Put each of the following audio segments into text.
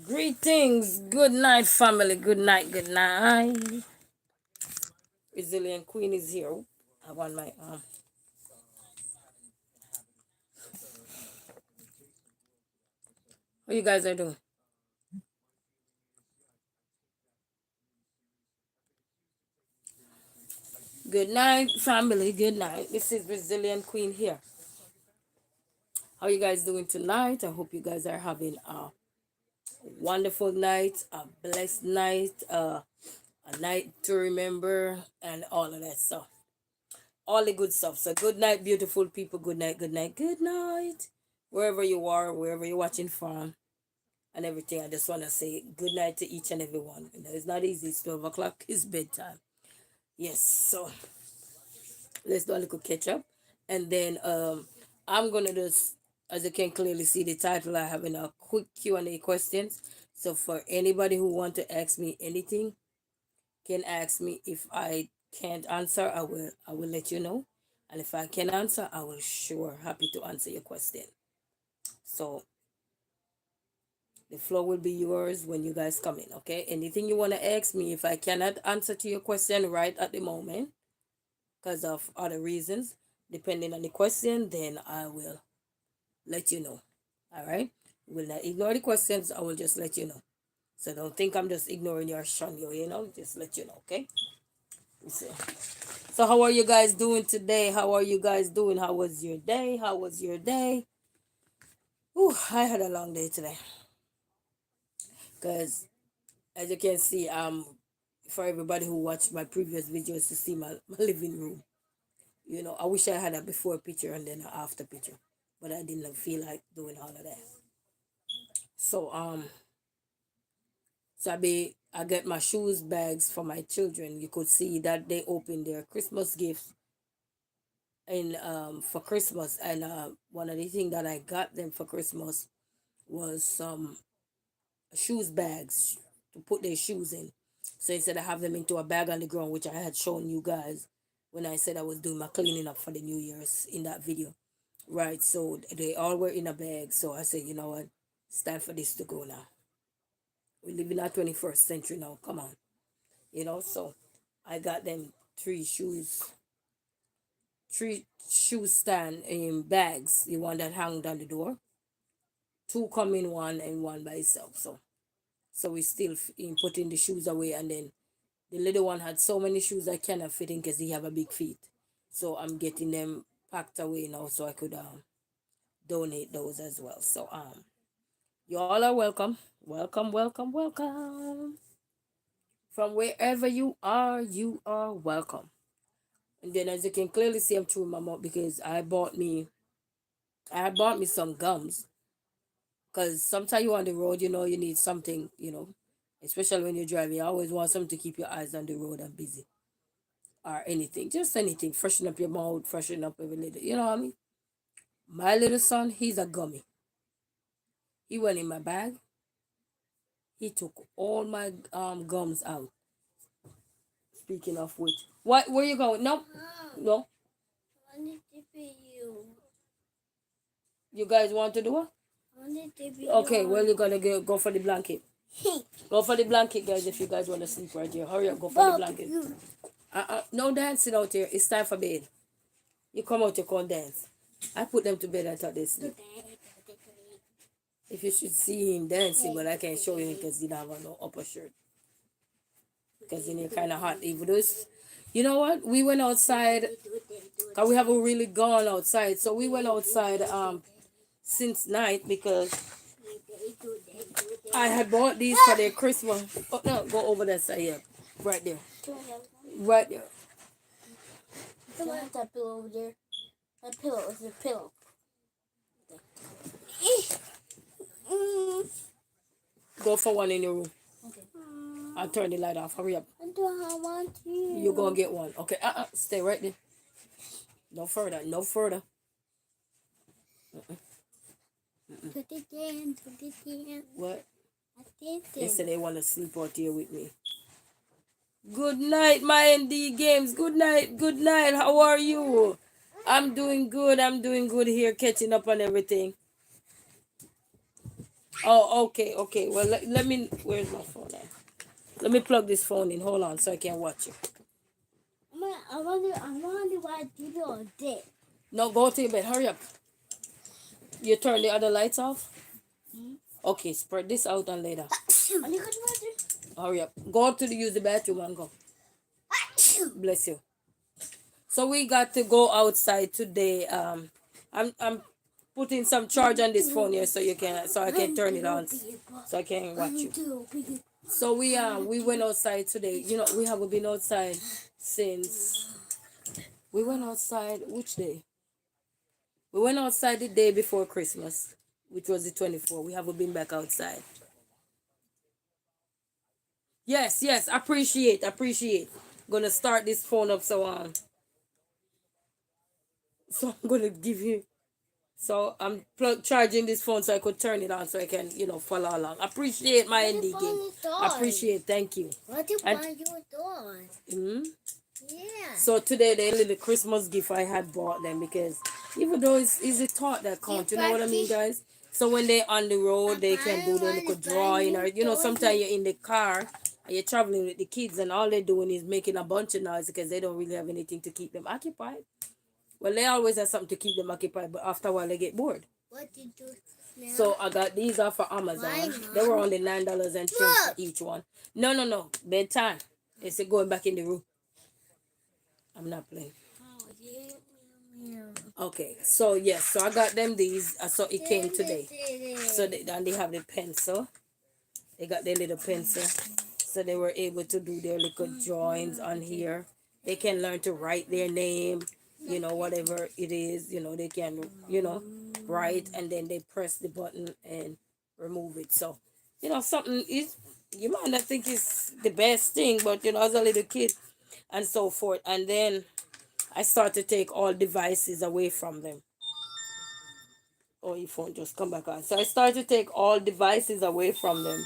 Greetings, good night, family. Good night, good night. Resilient Queen is here. Oop, I want my What you guys are doing? Good night, family. Good night. This is Resilient Queen here. How you guys doing tonight? I hope you guys are having a wonderful night, a blessed night, a night to remember, and all of that stuff. All the good stuff. So good night, beautiful people. Good night, good night, good night. Wherever you are, wherever you're watching from, and everything. I just want to say good night to each and every one. You know, it's not easy. It's 12 o'clock. It's bedtime. Yes. So let's do a little catch up. And then I'm going to just, as you can clearly see the title, I have in a quick Q&A questions. So for anybody who want to ask me anything, can ask me. If I can't answer, I will let you know. And if I can answer, I will sure happy to answer your question. So the floor will be yours when you guys come in, okay? Anything you want to ask me, if I cannot answer to your question right at the moment, because of other reasons, depending on the question, then I will let you know. All right? Will not ignore the questions, I will just let you know. So don't think I'm just ignoring your shun you, just let you know, okay? So, so how are you guys doing today? How are you guys doing? How was your day? How was your day? Ooh, I had a long day today. Because as you can see, for everybody who watched my previous videos to see my living room. I wish I had a before picture and then an after picture, but I didn't feel like doing all of that. So I get my shoes bags for my children. You could see that they opened their Christmas gifts and for Christmas, and one of the things that I got them for Christmas was some shoes bags to put their shoes in. So instead of have them into a bag on the ground, which I had shown you guys when I said I was doing my cleaning up for the New Year's in that video. Right, so they all were in a bag. So I said, you know what? It's time for this to go now. We live in our 21st century now. Come on. So I got them three shoe stand in bags, the one that hung on the door. Two come in one and one by itself. So we still in putting the shoes away, and then the little one had so many shoes I cannot fit in because he have a big feet. So I'm getting them packed away now so I could donate those as well. So you all are welcome. Welcome, welcome, welcome. From wherever you are welcome. And then as you can clearly see, I'm chewing my mouth because I bought me some gums. Because sometimes you're on the road, you need something, especially when you're driving. You always want something to keep your eyes on the road and busy. Or anything, just anything. Freshen up your mouth, freshen up every little, you know what I mean? My little son, he's a gummy. He went in my bag. He took all my gums out. Speaking of which, what? Where you going? No, no. I need to be you. You guys want to do what? I need to be okay, well, you gotta go for the blanket. Go for the blanket, guys, if you guys want to sleep right here. Hurry up, go for the blanket. No dancing out here. It's time for bed. You come out, you can't dance. I put them to bed until they sleep. If you should see him dancing, but I can't show you because he don't have no upper shirt. Because it's kind of hot. Even though you know what? We went outside. Cause we haven't really gone outside. So we went outside since night because I had bought these for their Christmas. Oh no, go over that side here. Right there. Right there. Come on, that pillow over there. That pillow is a pillow. Go for one in your room. Okay. I'll turn the light off. Hurry up. I don't want you. You're gonna get one. Okay. Stay right there. No further. No further. To the dance, to the dance. What? They They said they want to sleep out here with me. Good night, my ND Games. Good night. Good night. How are you? I'm doing good. I'm doing good here, catching up on everything. Oh, okay, okay. Well, let me. Where's my phone at? Let me plug this phone in. Hold on, so I can watch you. I wonder why TV all day. No, go to your bed. Hurry up. You turn the other lights off. Okay, spread this out and later. And you can imagine. Hurry up. Go to the use the bathroom and go. Bless you. So we got to go outside today. I'm putting some charge on this phone here so I can turn it on so I can watch you. So we went outside today. You know, we haven't been outside since we went outside which day? We went outside the day before Christmas, which was the 24th. We haven't been back outside. Yes, yes, appreciate. Gonna start this phone up so I'm gonna give you. So I'm charging this phone so I could turn it on so I can, follow along. Appreciate my What ND if game. I was Appreciate, thank you. What if And I was done? mhm. Yeah. So today the little Christmas gift I had bought them because even though it's a thought that counts, you know what I mean, guys? So when they're on the road, they can do their little drawing, or sometimes you're in the car and you're traveling with the kids and all they're doing is making a bunch of noise because they don't really have anything to keep them occupied. Well, they always have something to keep them occupied, but after a while they get bored. What did you smell? So I got these off of Amazon. They were only $9 and change for each one. No. Bedtime. They said going back in the room. I'm not playing. Oh, yeah. Meow. Okay, so yes, so I got them these. So it came today. So and they have the pencil. They got their little pencil. So they were able to do their little drawings on here. They can learn to write their name, whatever it is, they can, write and then they press the button and remove it. So, something is, you might not think it's the best thing, but, as a little kid and so forth. And then I start to take all devices away from them. Oh, your phone just come back on. So I start to take all devices away from them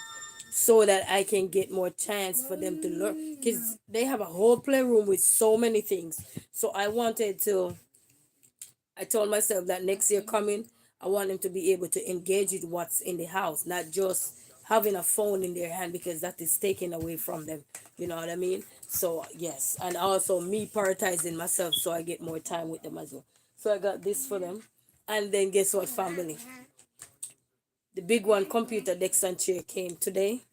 so that I can get more chance for them to learn. Because they have a whole playroom with so many things. So I told myself that next year coming, I want them to be able to engage with what's in the house, not just having a phone in their hand because that is taken away from them. You know what I mean? So yes, and also me prioritizing myself so I get more time with them as well. So I got this for them, and then guess what, family? The big one, computer desk and chair, came today.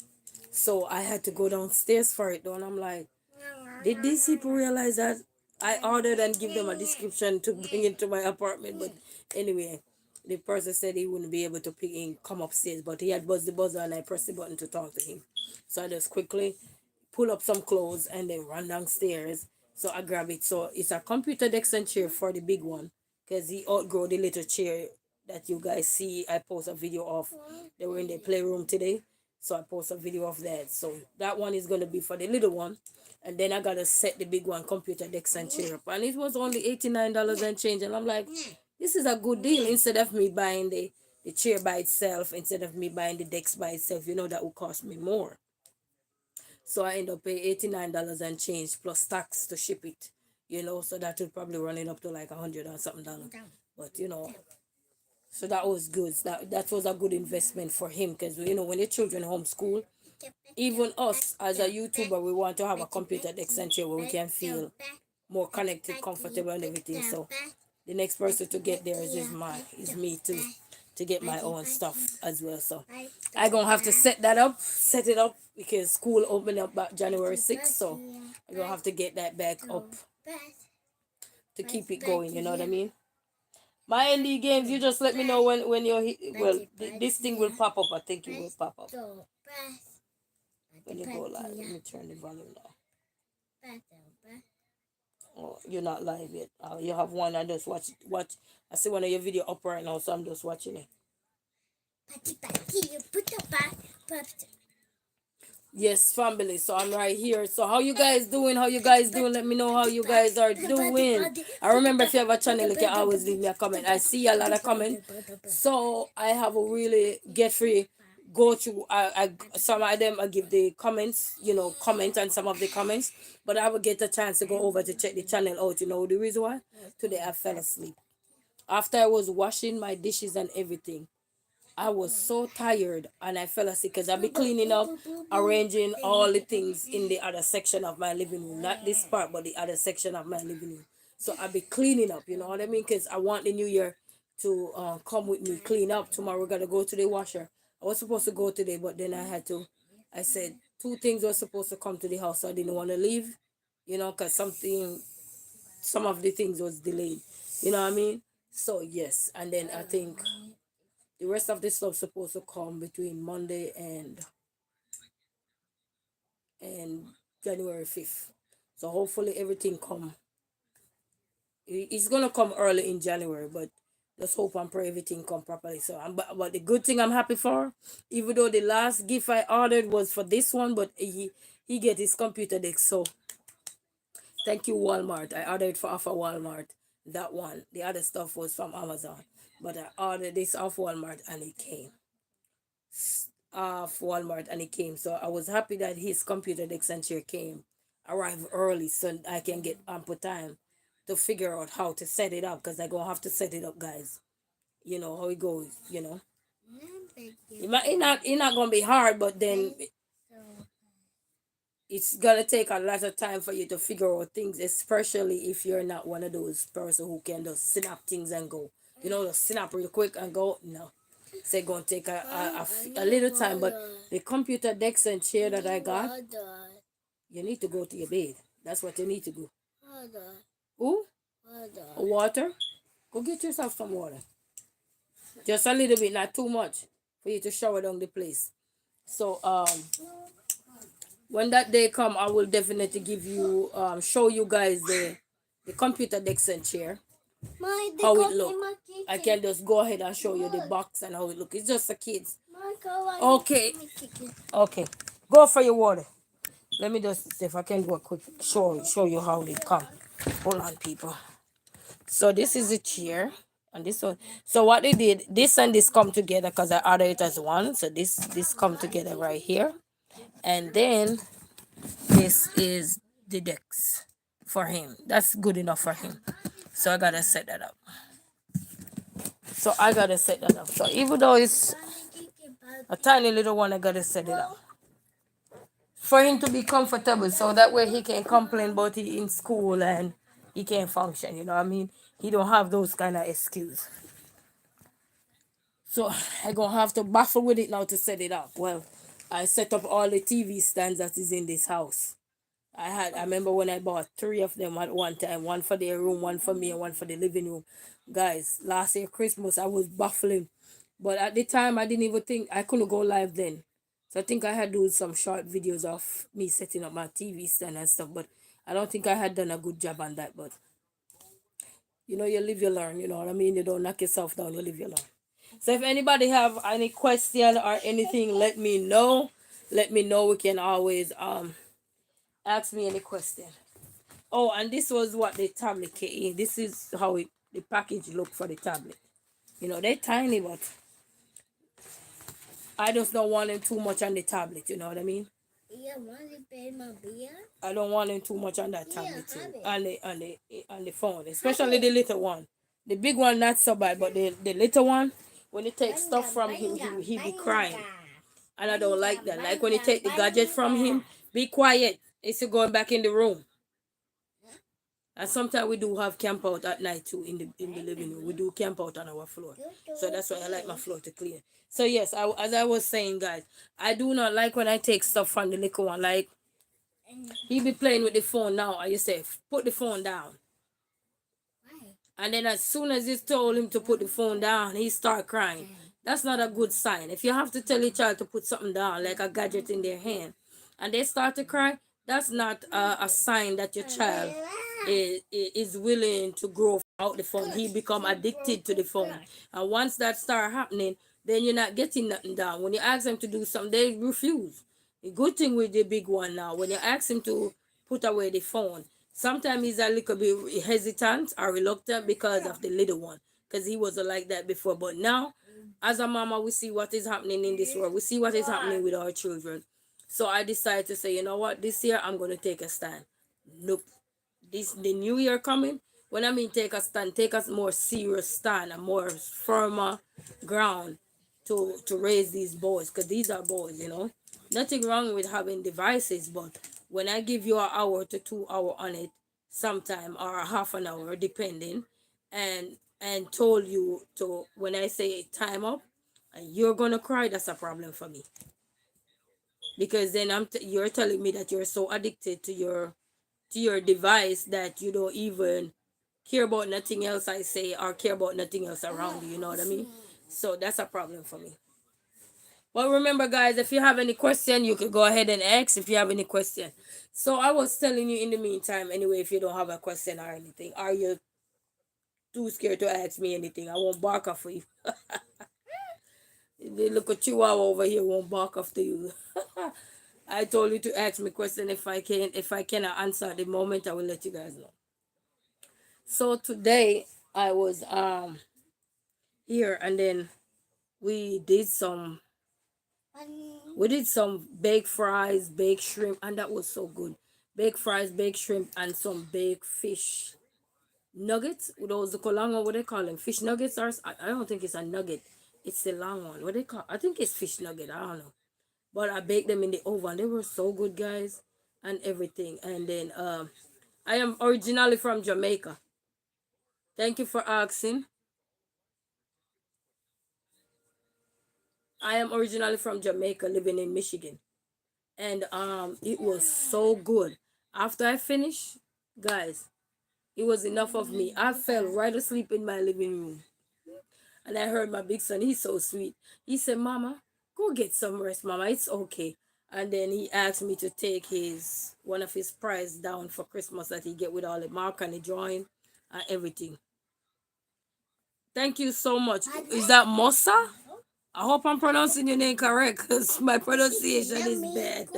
So I had to go downstairs for it though, and I'm like, did these people realize that I ordered and give them a description to bring it to my apartment? But anyway, the person said he wouldn't be able to pick in, come upstairs, but he had buzzed the buzzer and I pressed the button to talk to him. So I just quickly pull up some clothes and then run downstairs. So I grab it. So it's a computer desk and chair for the big one because he outgrow the little chair that you guys see. I post a video of. They were in the playroom today. So I post a video of that. So that one is going to be for the little one. And then I got to set the big one, computer desk and chair up. And it was only $89 and change. And I'm like, this is a good deal instead of me buying the chair by itself, instead of me buying the desk by itself. That would cost me more. So I end up paying $89 and change plus tax to ship it. So that would probably run it up to like $100 or something dollars. But so that was good. That was a good investment for him because when your children homeschool, even us as a YouTuber, we want to have a computer desk and chair where we can feel more connected, comfortable, and everything. So the next person to get there is me too, to get my own stuff as well. So I gonna have to set it up because school opened up back January 6th. So I gonna have to get that back up to keep it going. You know what I mean? My ND games, you just let me know when you're this thing will pop up. I think it will pop up when you go live. Let me turn the volume down. Oh, you're not live yet. You have one. I just watch. I see one of your video up right now, so I'm just watching it. Yes, family. So I'm right here. So how you guys doing? Let me know how you guys are doing. I remember if you have a channel, you can always leave me a comment. I see a lot of comment. So I have a really get free go through. I some of them I give the comments, comment on some of the comments, but I will get a chance to go over to check the channel out. The reason why? Today I fell asleep after I was washing my dishes and everything. I was so tired and I fell asleep because I'll be cleaning up, arranging all the things in the other section of my living room. Not this part, but the other section of my living room. So I'll be cleaning up, you know what I mean? Because I want the new year to come with me, clean up. Tomorrow we're going to go to the washer. I was supposed to go today, but then I said two things were supposed to come to the house. So I didn't want to leave, you know, because some of the things was delayed. You know what I mean? So yes, and then I think the rest of the stuff supposed to come between Monday and January 5th. So hopefully everything come. It's gonna come early in January, but let's hope and pray everything come properly. So but the good thing I'm happy for, even though the last gift I ordered was for this one, but he get his computer deck. So thank you Walmart. I ordered for off of Walmart. That one. The other stuff was from Amazon, but I ordered this off Walmart and it came off Walmart and it came. So I was happy that his computer desk and chair came, arrived early so I can get ample time to figure out how to set it up because I gonna have to set it up, guys. You know how it goes, you know. It not gonna be hard, but then it's gonna take a lot of time for you to figure out things, especially if you're not one of those person who can just snap things and go. You know, just snap real quick and go. No, so it's gonna take a little time. But the computer decks and chair that I got, you need to go to your bed. That's what you need to do. Who? Water? Go get yourself some water. Just a little bit, not too much, for you to shower down the place. So when that day come, I will definitely give you show you guys the computer desk and chair, how it look. I can just go ahead and show you the box and how it look. It's just for kids. Okay. Okay. Go for your water. Let me just see if I can go quick show you how they come. Hold on, people. So this is a chair. And this one. So what they did, this and this come together because I ordered it as one. So this come together right here. And then this is the decks for him. That's good enough for him. So I gotta set that up. So even though it's a tiny little one, I gotta set it up for him to be comfortable. So that way he can complain about it in school and he can function. You know what I mean? He don't have those kind of excuse. So I gonna have to baffle with it now to set it up. Well, I set up all the TV stands that is in this house. I remember when I bought three of them at one time, one for their room, one for me, and one for the living room. Guys, last year Christmas I was baffling. But at the time I didn't even think I couldn't go live then. So I think I had do some short videos of me setting up my TV stand and stuff, but I don't think I had done a good job on that. But you know, you live, you learn, you know what I mean? You don't knock yourself down, you live, you learn. So if anybody have any question or anything, let me know. Let me know. We can always ask me any question. Oh, and this was what the tablet came in. This is how the package look for the tablet. You know, they're tiny, but I just don't want them too much on the tablet. You know what I mean? Yeah, want to pay my bill? I don't want them too much on that Yeah, tablet too, have it. on the phone, especially the little one. The big one not so bad, but the little one, when you take stuff from him, he be crying, and I don't like that. Like when you take the gadget from him, be quiet. It's going back in the room. And sometimes we do have camp out at night too in the living room. We do camp out on our floor. So that's why I like my floor to clean. So yes, as I was saying, guys, I do not like when I take stuff from the little one. Like he be playing with the phone now. I say, put the phone down. And then as soon as you told him to put the phone down, he start crying. That's not a good sign. If you have to tell your child to put something down, like a gadget in their hand, and they start to cry, that's not a sign that your child is willing to grow out the phone. He become addicted to the phone. And once that start happening, then you're not getting nothing down. When you ask them to do something, they refuse. The good thing with the big one now, when you ask him to put away the phone, sometimes he's a little bit hesitant or reluctant because of the little one, because he wasn't like that before. But now, as a mama, we see what is happening in this world. We see what is happening with our children. So I decided to say, you know what, this year I'm going to take a stand. Nope. The new year coming, when I mean take a stand, take a more serious stand, a more firmer ground to raise these boys, because these are boys, you know. Nothing wrong with having devices, but when I give you an hour to 2 hour on it sometime, or a half an hour depending, and told you to, when I say time up and you're gonna cry, that's a problem for me. Because then you're telling me that you're so addicted to your device that you don't even care about nothing else I say, or care about nothing else around you, you know what I mean? So that's a problem for me. But remember, guys, if you have any question, you could go ahead and ask if you have any question. So I was telling you in the meantime, anyway, if you don't have a question or anything, are you too scared to ask me anything? I won't bark off for you. The little chihuahua over here won't bark after you. I told you to ask me question. If I cannot answer at the moment, I will let you guys know. So today I was here, and then we did some we did some baked fries, baked shrimp, and that was so good. Baked fries, baked shrimp, and some baked fish nuggets. Those the kolanga, what they call them, fish nuggets, or I don't think it's a nugget. It's the long one. What they call? I think it's fish nugget. I don't know. But I baked them in the oven. They were so good, guys, and everything. And then I am originally from Jamaica. Thank you for asking. I am originally from Jamaica, living in Michigan. And it was so good. After I finished, guys, it was enough of me. I fell right asleep in my living room. And I heard my big son, he's so sweet. He said, Mama, go get some rest, Mama. It's okay. And then he asked me to take his one of his prize down for Christmas that he get with all the mark and the drawing and everything. Thank you so much. Is that Mossa? I hope I'm pronouncing your name correct, because my pronunciation is bad.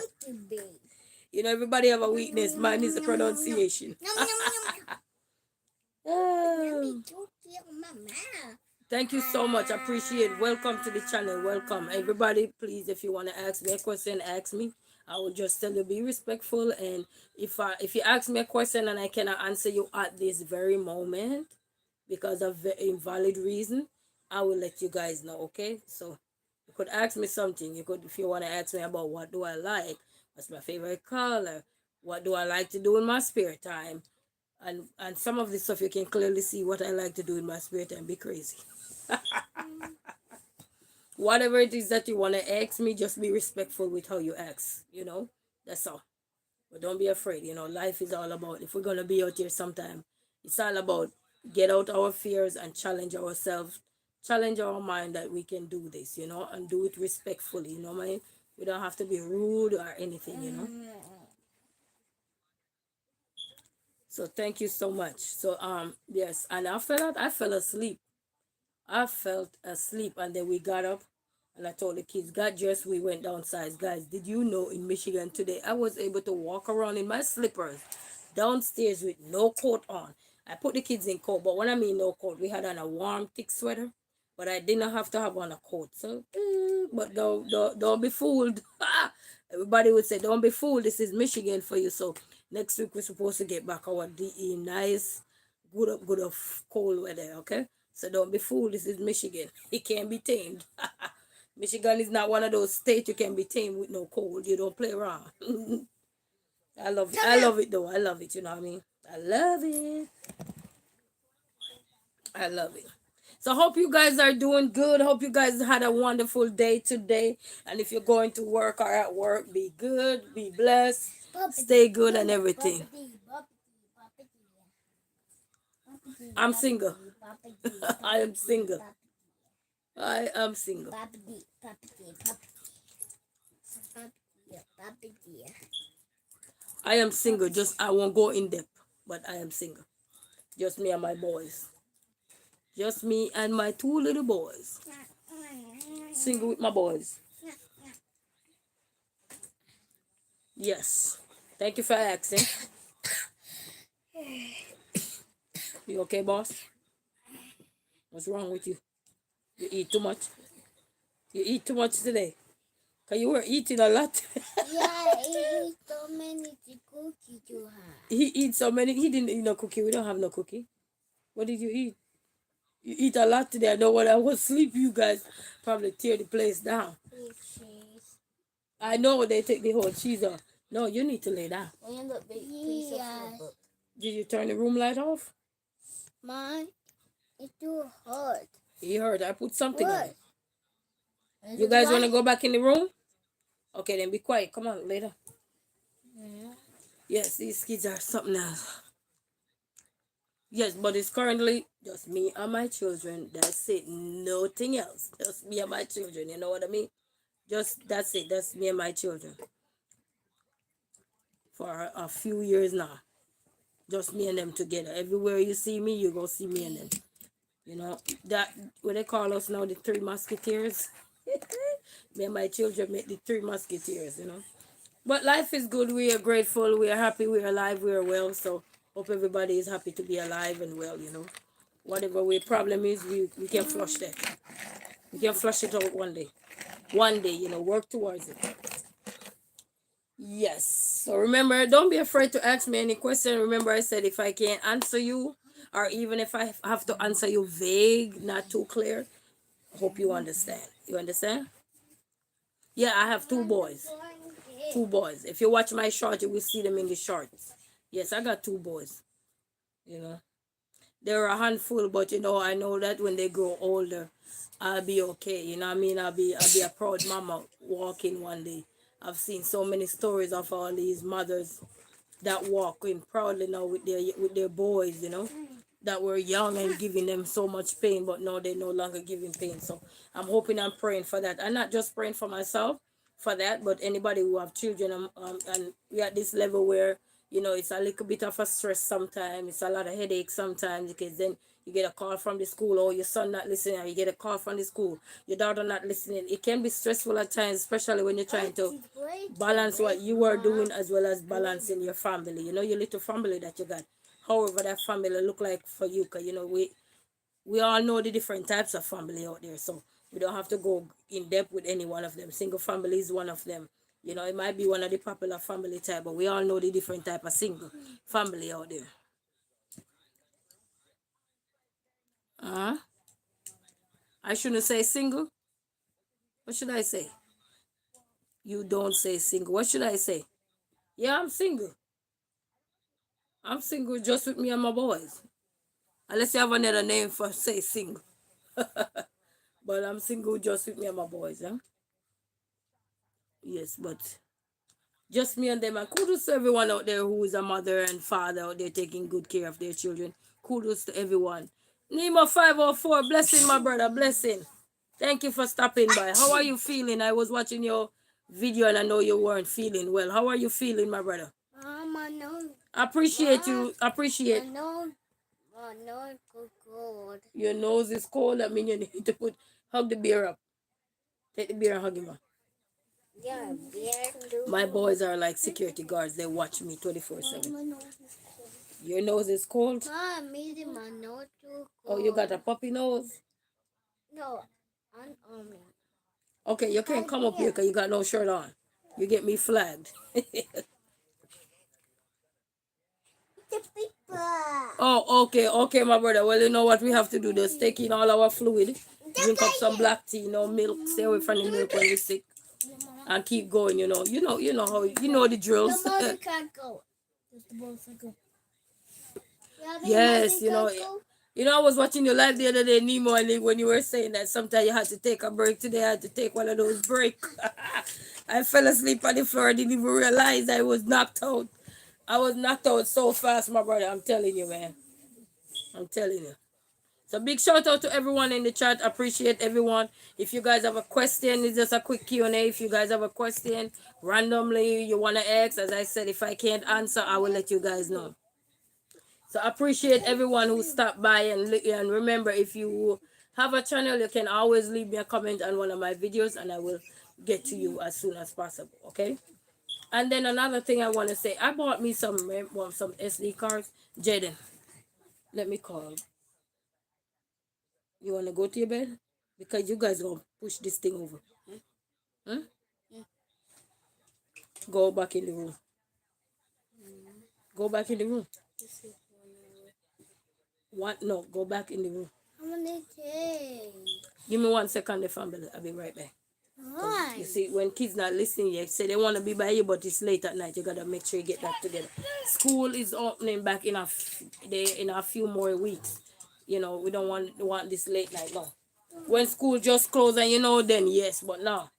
You know, everybody have a weakness. Mine is the pronunciation. Oh. Thank you so much. I appreciate it. Welcome to the channel. Welcome. Everybody, please, if you want to ask me a question, ask me. I will just tell you, be respectful. And if you ask me a question and I cannot answer you at this very moment because of invalid reason, I will let you guys know, okay? So you could ask me something. You could, if you want to ask me about what do I like, what's my favorite color, what do I like to do in my spare time, and some of this stuff you can clearly see what I like to do in my spare time. Be crazy. Whatever it is that you want to ask me, just be respectful with how you ask, you know? That's all. But don't be afraid, you know, life is all about, if we're going to be out here sometime, it's all about get out our fears and challenge ourselves, challenge our mind that we can do this, you know, and do it respectfully, you know what I mean? We don't have to be rude or anything, you know? So thank you so much. So yes, and after that I fell asleep. I felt asleep, and then we got up and I told the kids, got dressed, we went downstairs. Guys, did you know in Michigan today I was able to walk around in my slippers downstairs with no coat on? I put the kids in coat, but when I mean no coat, we had on a warm, thick sweater, but I did not have to have on a coat. So, but don't be fooled. Everybody would say, don't be fooled. This is Michigan for you. So next week we're supposed to get back our DE nice, good of cold weather. Okay. So don't be fooled. This is Michigan. It can't be tamed. Michigan is not one of those states you can be tamed with no cold. You don't play around. I love it. I love it though. I love it. You know what I mean? I love it. I love it. So hope you guys are doing good. Hope you guys had a wonderful day today. And if you're going to work or at work, be good, be blessed, stay good and everything. I'm single. I am single. I am single. I am single. Just I won't go in depth, but I am single. Just me and my boys. Just me and my two little boys. Single with my boys. Yes. Thank you for asking. You okay, boss? What's wrong with you? You eat too much? You eat too much today? Because you were eating a lot. Yeah, he eat so many cookies you have. He eats so many. He didn't eat no cookie. We don't have no cookie. What did you eat? You eat a lot today. I know when I was asleep, you guys probably tear the place down. Cheese. I know they take the whole cheese off. No, you need to lay down. And the big piece of book. Did you turn the room light off? Mine, it's too hot. You heard. I put something on it. Is You it guys want to light? go back in the room? Okay, then be quiet. Come on, later. Yeah. Yes, these kids are something else. Yes, but it's currently just me and my children. That's it. Nothing else. Just me and my children. You know what I mean? Just that's it. That's me and my children. For a few years now. Just me and them together. Everywhere you see me, you go see me and them. You know, that what they call us now, the Three Musketeers. Me and my children make the Three Musketeers, you know. But life is good. We are grateful. We are happy. We are alive. We are well. So hope everybody is happy to be alive and well, you know. Whatever our problem is, we can flush that. We can flush it out one day. One day, you know, work towards it. Yes. So remember, don't be afraid to ask me any question. Remember, I said if I can't answer you, or even if I have to answer you vague, not too clear, hope you understand. You understand? Yeah, I have two boys. Two boys. If you watch my short, you will see them in the shorts. Yes, I got two boys. You know, they're a handful, but you know, I know that when they grow older, I'll be okay. You know what I mean? I'll be a proud mama walking one day. I've seen so many stories of all these mothers that walk in proudly now with their boys, you know, that were young and giving them so much pain, but now they're no longer giving pain. So I'm hoping, I'm praying for that. I'm not just praying for myself for that, but anybody who have children, and we're at this level where, you know, it's a little bit of a stress sometimes. It's a lot of headache sometimes, because then you get a call from the school, or your son not listening, or you get a call from the school, your daughter not listening. It can be stressful at times, especially when you're trying to balance what you are doing as well as balancing your family. You know, your little family that you got. However that family look like for you, because you know we all know the different types of family out there, so we don't have to go in depth with any one of them. Single family is one of them. You know, it might be one of the popular family type, but we all know the different type of single family out there. Uh-huh. I shouldn't say single. What should I say? You don't say single. What should I say? Yeah, I'm single. I'm single just with me and my boys. Unless you have another name for say single. But I'm single just with me and my boys, huh? Yes, but just me and them. And kudos to everyone out there who is a mother and father out there taking good care of their children. Kudos to everyone. Nemo 504, blessing, my brother, blessing. Thank you for stopping by. How are you feeling? I was watching your video and I know you weren't feeling well. How are you feeling, my brother? I know. Appreciate you. Appreciate. I know. I know it's cold. Your nose is cold. I mean, you need to hug the bear up. Take the bear and hug him up. Yeah, beer. My boys are like security guards. They watch me 24/7. Your nose is cold? Mom, my nose too Oh, cold. you got a puppy nose? No, I'm only. Okay, you can't come up here because you got no shirt on. You get me flagged. Oh, okay, my brother. Well, you know what we have to do? Just take in all our fluid, drink up some black tea, no milk, stay away from the milk when you're sick, and keep going. You know how you know the drills. The motorcycle. Just the motorcycle. Yes, I was watching your live the other day, Nemo, and when you were saying that sometimes you had to take a break. Today I had to take one of those breaks. I fell asleep on the floor. I didn't even realize I was knocked out. I was knocked out so fast, my brother. I'm telling you, man. I'm telling you. So big shout out to everyone in the chat. Appreciate everyone. If you guys have a question, it's just a quick Q&A. If you guys have a question randomly you want to ask, as I said, if I can't answer, I will let you guys know. So I appreciate everyone who stopped by, and remember, if you have a channel, you can always leave me a comment on one of my videos and I will get to you as soon as possible, okay? And then another thing I want to say, I bought me some SD cards. Jaden, let me call. You want to go to your bed? Because you guys going to push this thing over. Hmm? Go back in the room. Go back in the room. What? No, go back in the room. How many kids? Give me 1 second, the family. I'll be right back. Why? You see, when kids not listening, you say they want to be by you, but it's late at night. You gotta make sure you get that together. School is opening back in a few more weeks. You know, we don't want this late night now. When school just closed, and then yes, but now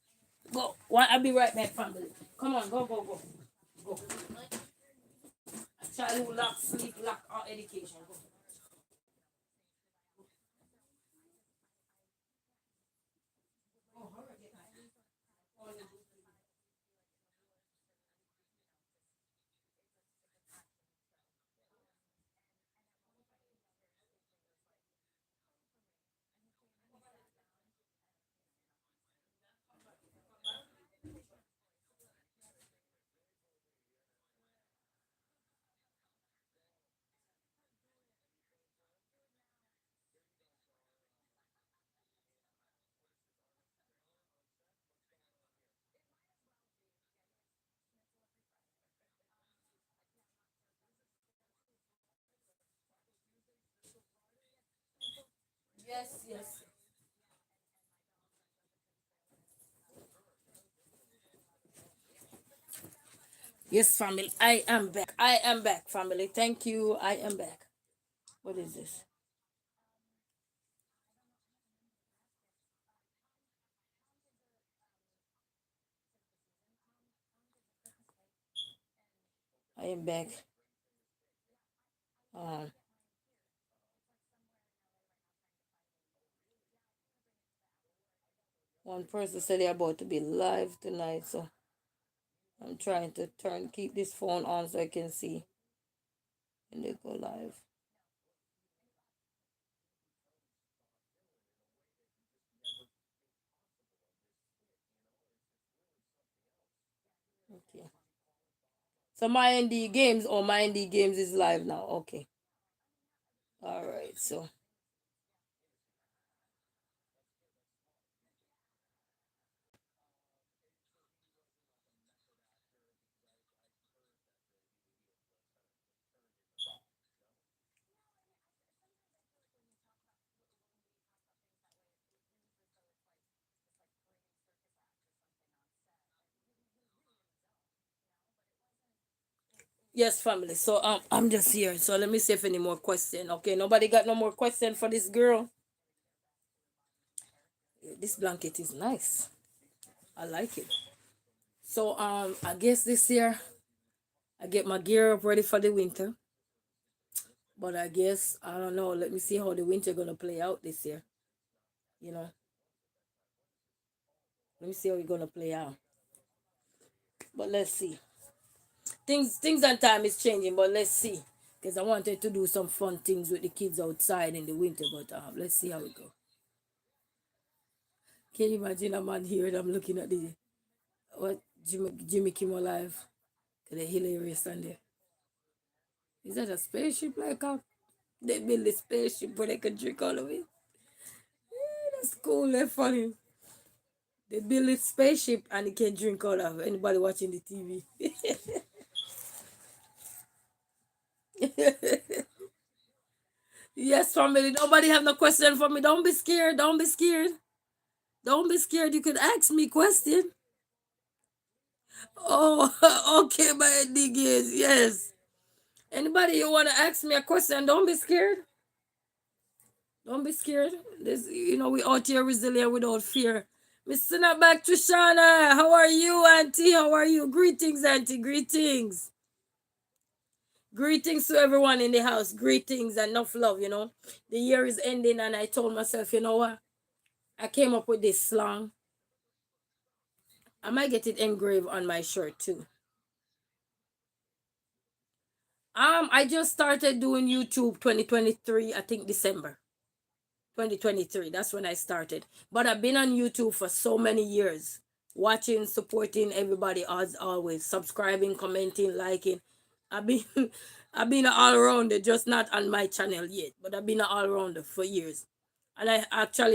go. I'll be right back, family. Come on, go. A child who lack sleep, lack our education. Go. Yes. Yes, family. I am back. I am back, family. Thank you. I am back. What is this? I am back. Um, One person said they're about to be live tonight, so I'm trying to keep this phone on so I can see when they go live. Okay. So my ND Games or my ND Games is live now. Okay. All right. So yes, family. So I'm just here. So let me see if any more question. Okay. Nobody got no more question for this girl. This blanket is nice. I like it. So I guess this year I get my gear up ready for the winter. But I guess I don't know. Let me see how the winter gonna play out this year. You know. Let me see how it's gonna play out. But let's see. Things and time is changing, but let's see. Because I wanted to do some fun things with the kids outside in the winter, but let's see how it go. Can you imagine a man here and I'm looking at the what Jimmy Kimmel Live? They're hilarious on there. Is that a spaceship like they build a spaceship where they can drink all of it? That's cool, they're funny. They build a spaceship and they can drink all of it. Anybody watching the TV. Yes, family. Nobody have no question for me. Don't be scared. Don't be scared. Don't be scared. You could ask me question. Oh, okay, my dig is yes. Anybody you wanna ask me a question? Don't be scared. Don't be scared. This, we out here resilient without fear. Mr. Back to Shana. How are you, Auntie? How are you? Greetings, Auntie. Greetings. Greetings to everyone in the house. Greetings and enough love. The year is ending, and I told myself, you know what? I came up with this song. I might get it engraved on my shirt too. I just started doing YouTube 2023, I think December 2023. That's when I started. But I've been on YouTube for so many years, watching, supporting everybody as always, subscribing, commenting, liking. I've been I've been an all rounder, just not on my channel yet, but I've been an all rounder for years. And I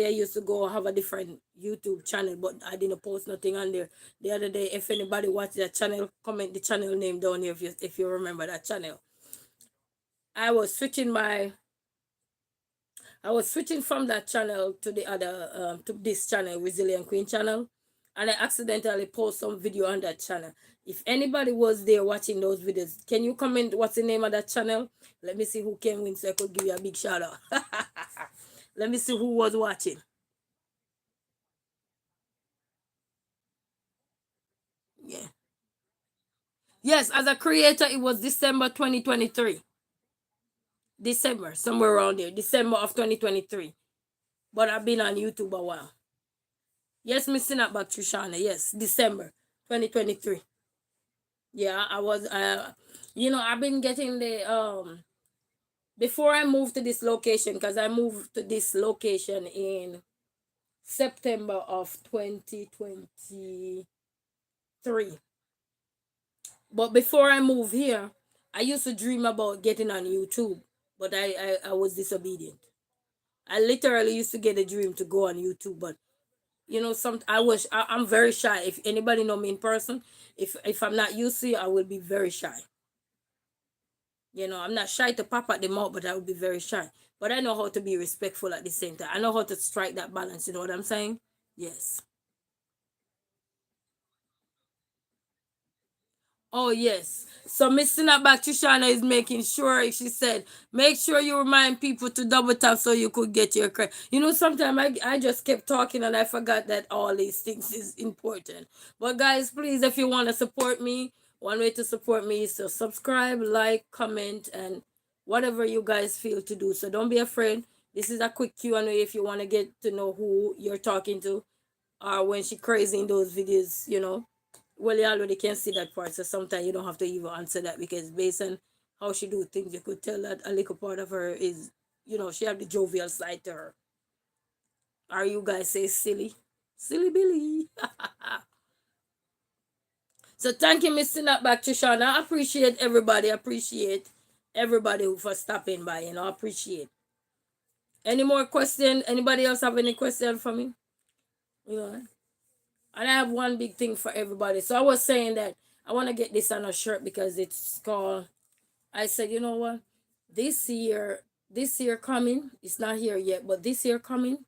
used to go have a different YouTube channel, but I didn't post nothing on there. The other day, if anybody watched that channel, comment the channel name down here if you remember that channel. I was switching my I was switching from that channel to the other to this channel, Resilient Queen channel, and I accidentally post some video on that channel. If anybody was there watching those videos, can you comment what's the name of that channel? Let me see who came in so I could give you a big shout out. Let me see who was watching. Yeah. Yes, as a creator, it was December 2023. December, somewhere around there. December of 2023. But I've been on YouTube a while. Yes, Miss Sinapback Trishana. Yes, December 2023. Yeah, I was I've been getting the before I moved to this location, because I moved to this location in September of 2023. But before I moved here, I used to dream about getting on YouTube, but I was disobedient. I literally used to get a dream to go on YouTube, but I'm very shy. If anybody know me in person, if I'm not used to it, I will be very shy. I'm not shy to pop at the mouth, but I will be very shy. But I know how to be respectful at the same time. I know how to strike that balance. You know what I'm saying? Yes. Oh yes. So Miss Sinapback Trishana is making sure, she said, make sure you remind people to double tap so you could get your credit. Sometimes I just kept talking and I forgot that all these things is important. But guys, please, if you want to support me, one way to support me is to subscribe, like, comment, and whatever you guys feel to do. So don't be afraid. This is a quick Q&A if you want to get to know who you're talking to, or when she crazy in those videos. Well, you already can see that part, so sometimes you don't have to even answer that, because based on how she do things, you could tell that a little part of her is, she have the jovial side to her. Or you guys say silly. Silly Billy. So thank you, Miss Sinapback Trishana. I appreciate everybody. Appreciate everybody who for stopping by, appreciate. Any more question? Anybody else have any question for me? And I have one big thing for everybody. So I was saying that I want to get this on a shirt, because it's called, I said, you know what? This year coming, it's not here yet, but this year coming,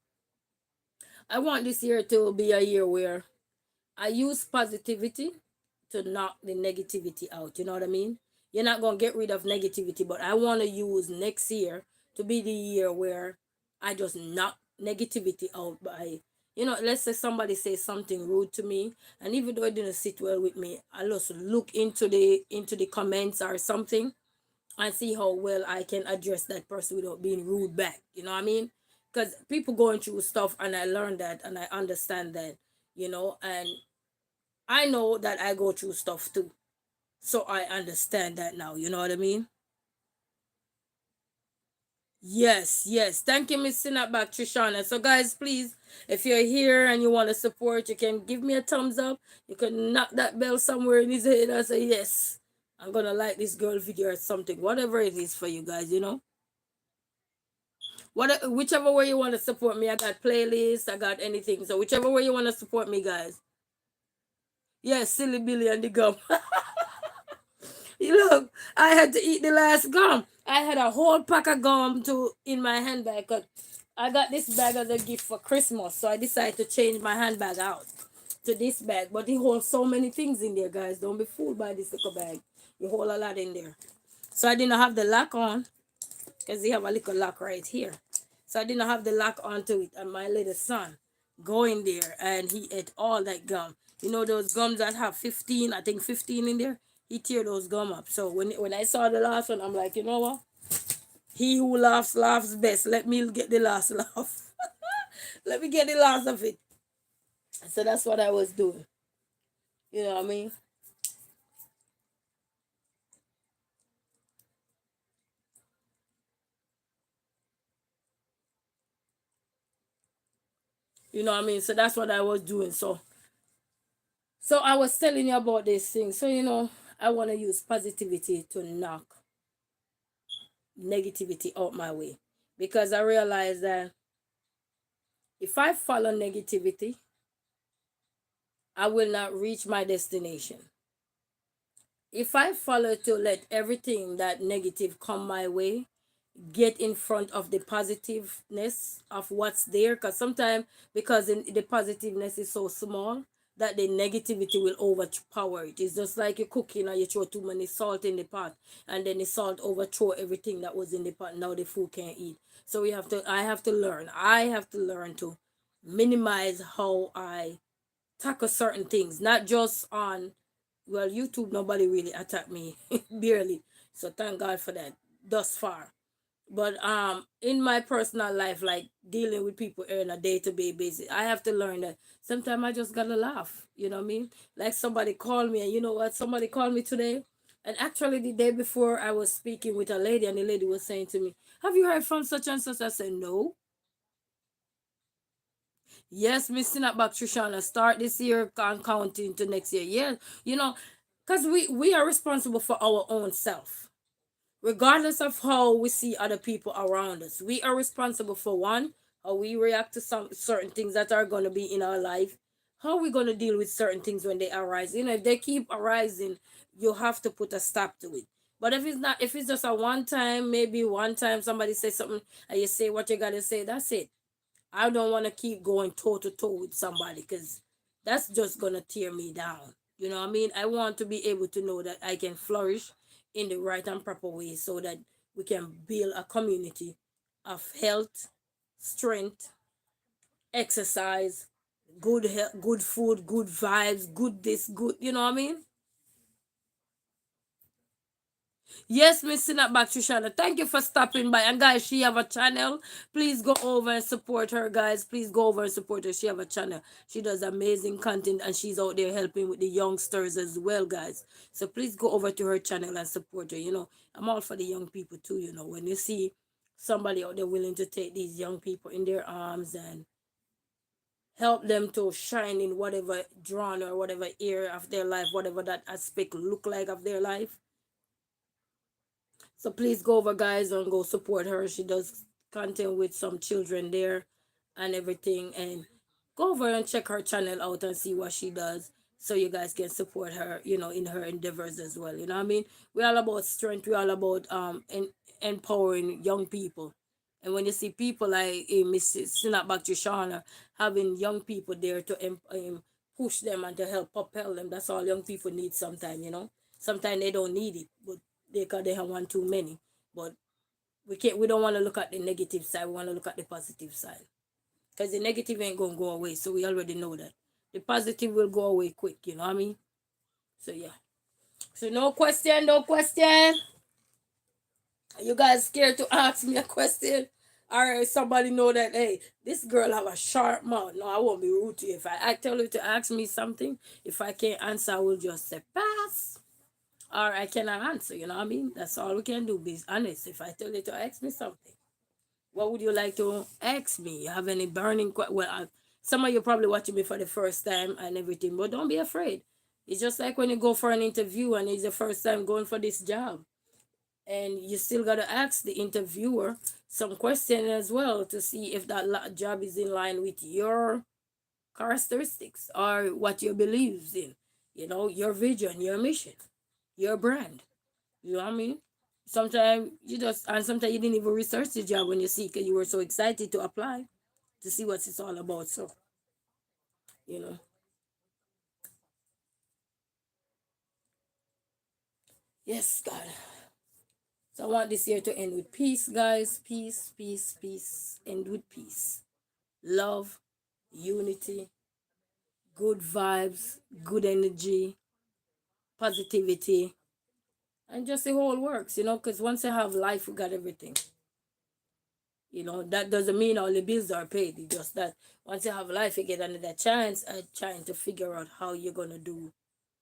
I want this year to be a year where I use positivity to knock the negativity out. You know what I mean? You're not going to get rid of negativity, but I want to use next year to be the year where I just knock negativity out by, let's say somebody says something rude to me, and even though it didn't sit well with me, I just look into the comments or something, and see how well I can address that person without being rude back. You know what I mean? Because people going through stuff, and I learned that, and I understand that, and I know that I go through stuff too. So I understand that now. You know what I mean? Yes, yes. Thank you, Miss Sinapback Trishana. So guys, please, if you're here and you want to support, you can give me a thumbs up. You can knock that bell somewhere in his head and say, yes, I'm gonna like this girl video or something. Whatever it is for you guys. Whichever way you want to support me, I got playlists, I got anything. So whichever way you want to support me, guys. Yes, silly Billy and the gum. Look, I had to eat the last gum. I had a whole pack of gum in my handbag. 'Cause I got this bag as a gift for Christmas, so I decided to change my handbag out to this bag. But it holds so many things in there, guys. Don't be fooled by this little bag. You hold a lot in there. So I didn't have the lock on, because they have a little lock right here. So I didn't have the lock onto it, and my little son go in there and he ate all that gum. Those gums that have 15, I think 15 in there? He tear those gum up. So when I saw the last one, I'm like, you know what? He who laughs, laughs best. Let me get the last laugh. Let me get the last of it. So that's what I was doing. You know what I mean? You know what I mean? So that's what I was doing. So I was telling you about this thing. So I want to use positivity to knock negativity out my way, because I realize that if I follow negativity, I will not reach my destination. If I follow to let everything that negative come my way, get in front of the positiveness of what's there, because sometimes, because the positiveness is so small, that the negativity will overpower it. It's just like you're cooking and you throw too many salt in the pot, and then the salt overthrow everything that was in the pot. Now the food can't eat. So I have to learn to minimize how I tackle certain things, not just on, well, YouTube. Nobody really attacked me barely, so thank God for that thus far. But in my personal life, like dealing with people on a day-to-day basis, I have to learn that sometimes I just gotta laugh, you know what I mean? Like somebody called me, and you know what, somebody called me today, and actually the day before I was speaking with a lady, and the lady was saying to me, have you heard from such and such? I said, no. Yes, Miss Sinapback Trishana, start this year and counting to next year. Yeah, you know, because we are responsible for our own self, regardless of how we see other people around us. We are responsible for one, how we react to some certain things that are going to be in our life, how we're going to deal with certain things when they arise. You know, if they keep arising, you have to put a stop to it. But if it's not, if it's just a one time, maybe one time somebody says something and you say what you got to say, that's it. I don't want to keep going toe to toe with somebody, because that's just going to tear me down. You know what I mean? I want to be able to know that I can flourish in the right and proper way, so that we can build a community of health, strength, exercise, good health, good food, good vibes, good this, good, you know what I mean? Yes, Miss Sinat Trishana. Thank you for stopping by. And guys, she have a channel. Please go over and support her, guys. Please go over and support her. She have a channel. She does amazing content, and she's out there helping with the youngsters as well, guys. So please go over to her channel and support her. You know, I'm all for the young people too. You know, when you see somebody out there willing to take these young people in their arms and help them to shine in whatever genre or whatever area of their life, whatever that aspect look like of their life. So please go over, guys, and go support her. She does content with some children there and everything. And go over and check her channel out and see what she does, so you guys can support her, you know, in her endeavors as well. You know what I mean? We're all about strength. We're all about empowering young people. And when you see people like Mrs. Sinapback Trishana having young people there to push them and to help propel them, that's all young people need sometimes, you know. Sometimes they don't need it, but they have one too many. But we don't want to look at the negative side. We want to look at the positive side, because the negative ain't gonna go away. So we already know that the positive will go away quick. You know what I mean? So yeah. So no question, no question. Are you guys scared to ask me a question? Or somebody know that, hey, this girl have a sharp mouth. No, I won't be rude to you. If I tell you to ask me something, if I can't answer, I will just say pass. Or I cannot answer, you know what I mean? That's all we can do, be honest. If I tell you to ask me something, what would you like to ask me? You have any burning some of you probably watching me for the first time and everything, but don't be afraid. It's just like when you go for an interview and it's the first time going for this job, and you still got to ask the interviewer some question as well to see if that job is in line with your characteristics or what you believes in, you know, your vision, your mission, your brand. You know what I mean? Sometimes sometimes you didn't even research the job when you see, because you were so excited to apply to see what it's all about. So, you know, yes, God. So I want this year to end with peace, guys. Peace, peace, peace. End with peace. Love, unity, good vibes, good energy, positivity, and just the whole works, you know, because once you have life, you got everything. You know, that doesn't mean all the bills are paid. It's just that once you have life, you get another chance at trying to figure out how you're going to do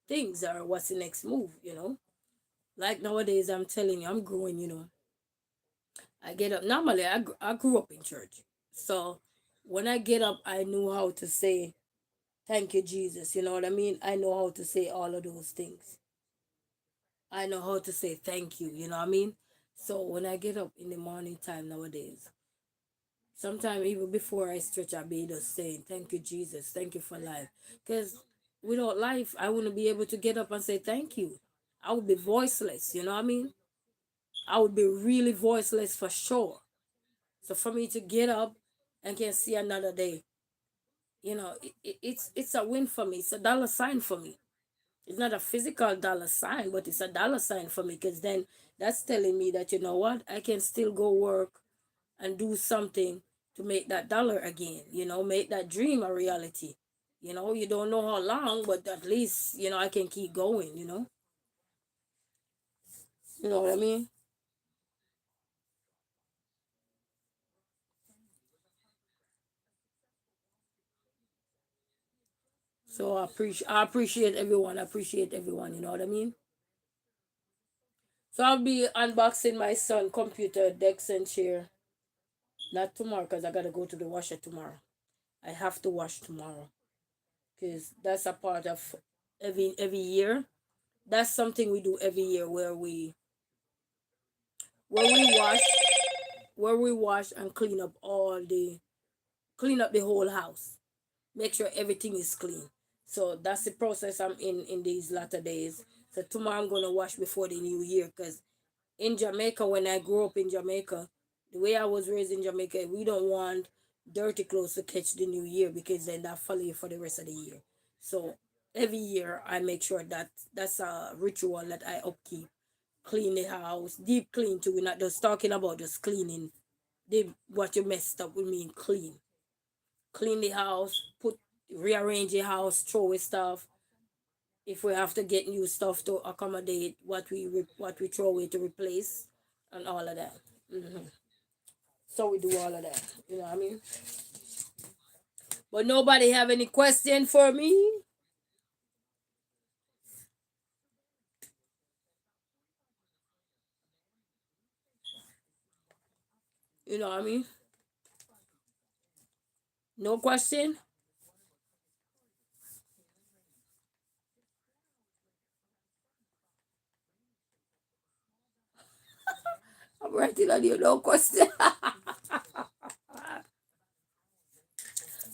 things or what's the next move, you know. Like nowadays, I'm telling you, I'm growing, you know. I get up. Normally, I grew up in church. So when I get up, I knew how to say, thank you, Jesus. You know what I mean? I know how to say all of those things. I know how to say thank you. You know what I mean? So when I get up in the morning time nowadays, sometimes even before I stretch, I be just saying, thank you, Jesus. Thank you for life. Because without life, I wouldn't be able to get up and say thank you. I would be voiceless. You know what I mean? I would be really voiceless for sure. So for me to get up and can see another day, it's a win for me. It's a dollar sign for me. It's not a physical dollar sign, but it's a dollar sign for me, because then that's telling me that, you know what, I can still go work and do something to make that dollar again, make that dream a reality. You don't know how long, but at least, I can keep going, You know what I mean? So I appreciate everyone. I appreciate everyone, you know what I mean? So I'll be unboxing my son computer, decks and chair. Not tomorrow, because I gotta go to the washer tomorrow. I have to wash tomorrow, because that's a part of every year. That's something we do every year, where we wash and clean up the whole house, make sure everything is clean. So that's the process I'm in these latter days. So tomorrow I'm gonna wash before the new year, because in Jamaica, when I grew up in Jamaica, the way I was raised in Jamaica, we don't want dirty clothes to catch the new year, because then that follow you for the rest of the year. So every year I make sure that that's a ritual that I upkeep. Clean the house, deep clean too. We're not just talking about just cleaning the what you messed up. We mean clean. Clean the house, rearrange the house, throw away stuff. If we have to get new stuff to accommodate what we throw away to replace, and all of that. So we do all of that. You know what I mean? But nobody have any question for me. You know what I mean? No question. I'm writing on you. No question.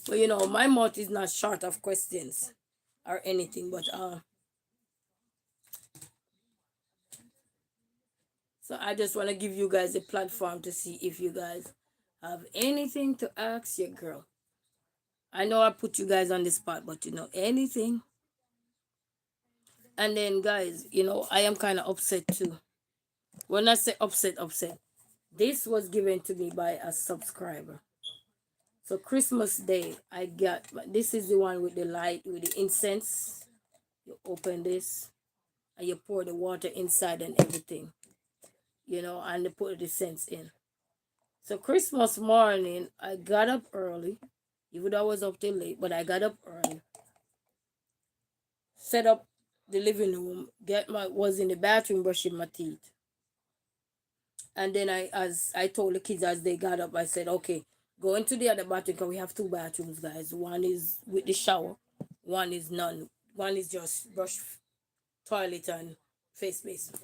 But my mouth is not short of questions or anything. But so I just want to give you guys a platform to see if you guys have anything to ask your girl. I know I put you guys on the spot, but anything. And then, guys, I am kind of upset too. When I say upset, upset, this was given to me by a subscriber. So Christmas Day, I got this is the one with the light, with the incense. You open this and you pour the water inside and everything, and you put the scents in. So Christmas morning, I got up early. Even though I was up till late, but I got up early, set up the living room, was in the bathroom brushing my teeth. And then as I told the kids as they got up, I said, okay, go into the other bathroom, because we have two bathrooms, guys. One is with the shower, one is none. One is just brush, toilet, and face basin.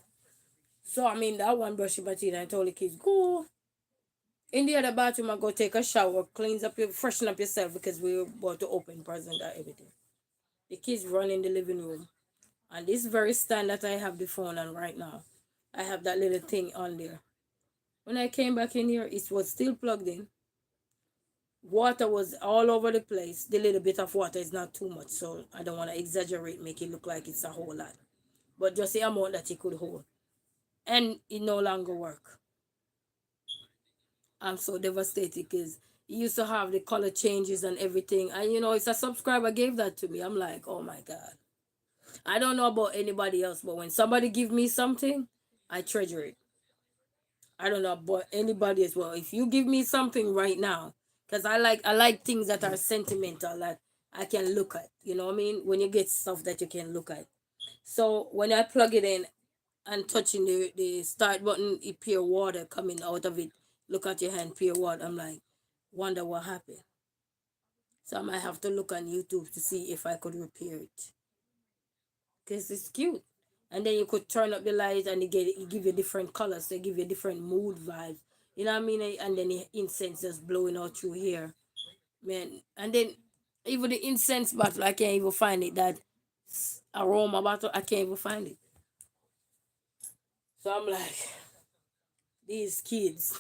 So I'm in that one brushing my teeth, and I told the kids, go in the other bathroom and go take a shower, freshen up yourself, because we're about to open present and everything. The kids run in the living room. And this very stand that I have the phone on right now, I have that little thing on there. When I came back in here, it was still plugged in. Water was all over the place. The little bit of water is not too much, so I don't want to exaggerate, make it look like it's a whole lot. But just the amount that it could hold. And it no longer work. I'm so devastated, because it used to have the color changes and everything. And it's a subscriber gave that to me. I'm like, oh my God. I don't know about anybody else, but when somebody give me something, I treasure it. I don't know about anybody as well. If you give me something right now, because I like things that are sentimental, that I can look at. You know what I mean? When you get stuff that you can look at. So when I plug it in and touching the start button, it pure water coming out of it. Look at your hand, pure water. I'm like, wonder what happened. So I might have to look on YouTube to see if I could repair it, because it's cute. And then you could turn up the light, and it give you different colors. They give you different mood vibes. You know what I mean? And then the incense just blowing out through here, man. And then even the incense bottle, I can't even find it. That aroma bottle, I can't even find it. So I'm like, these kids.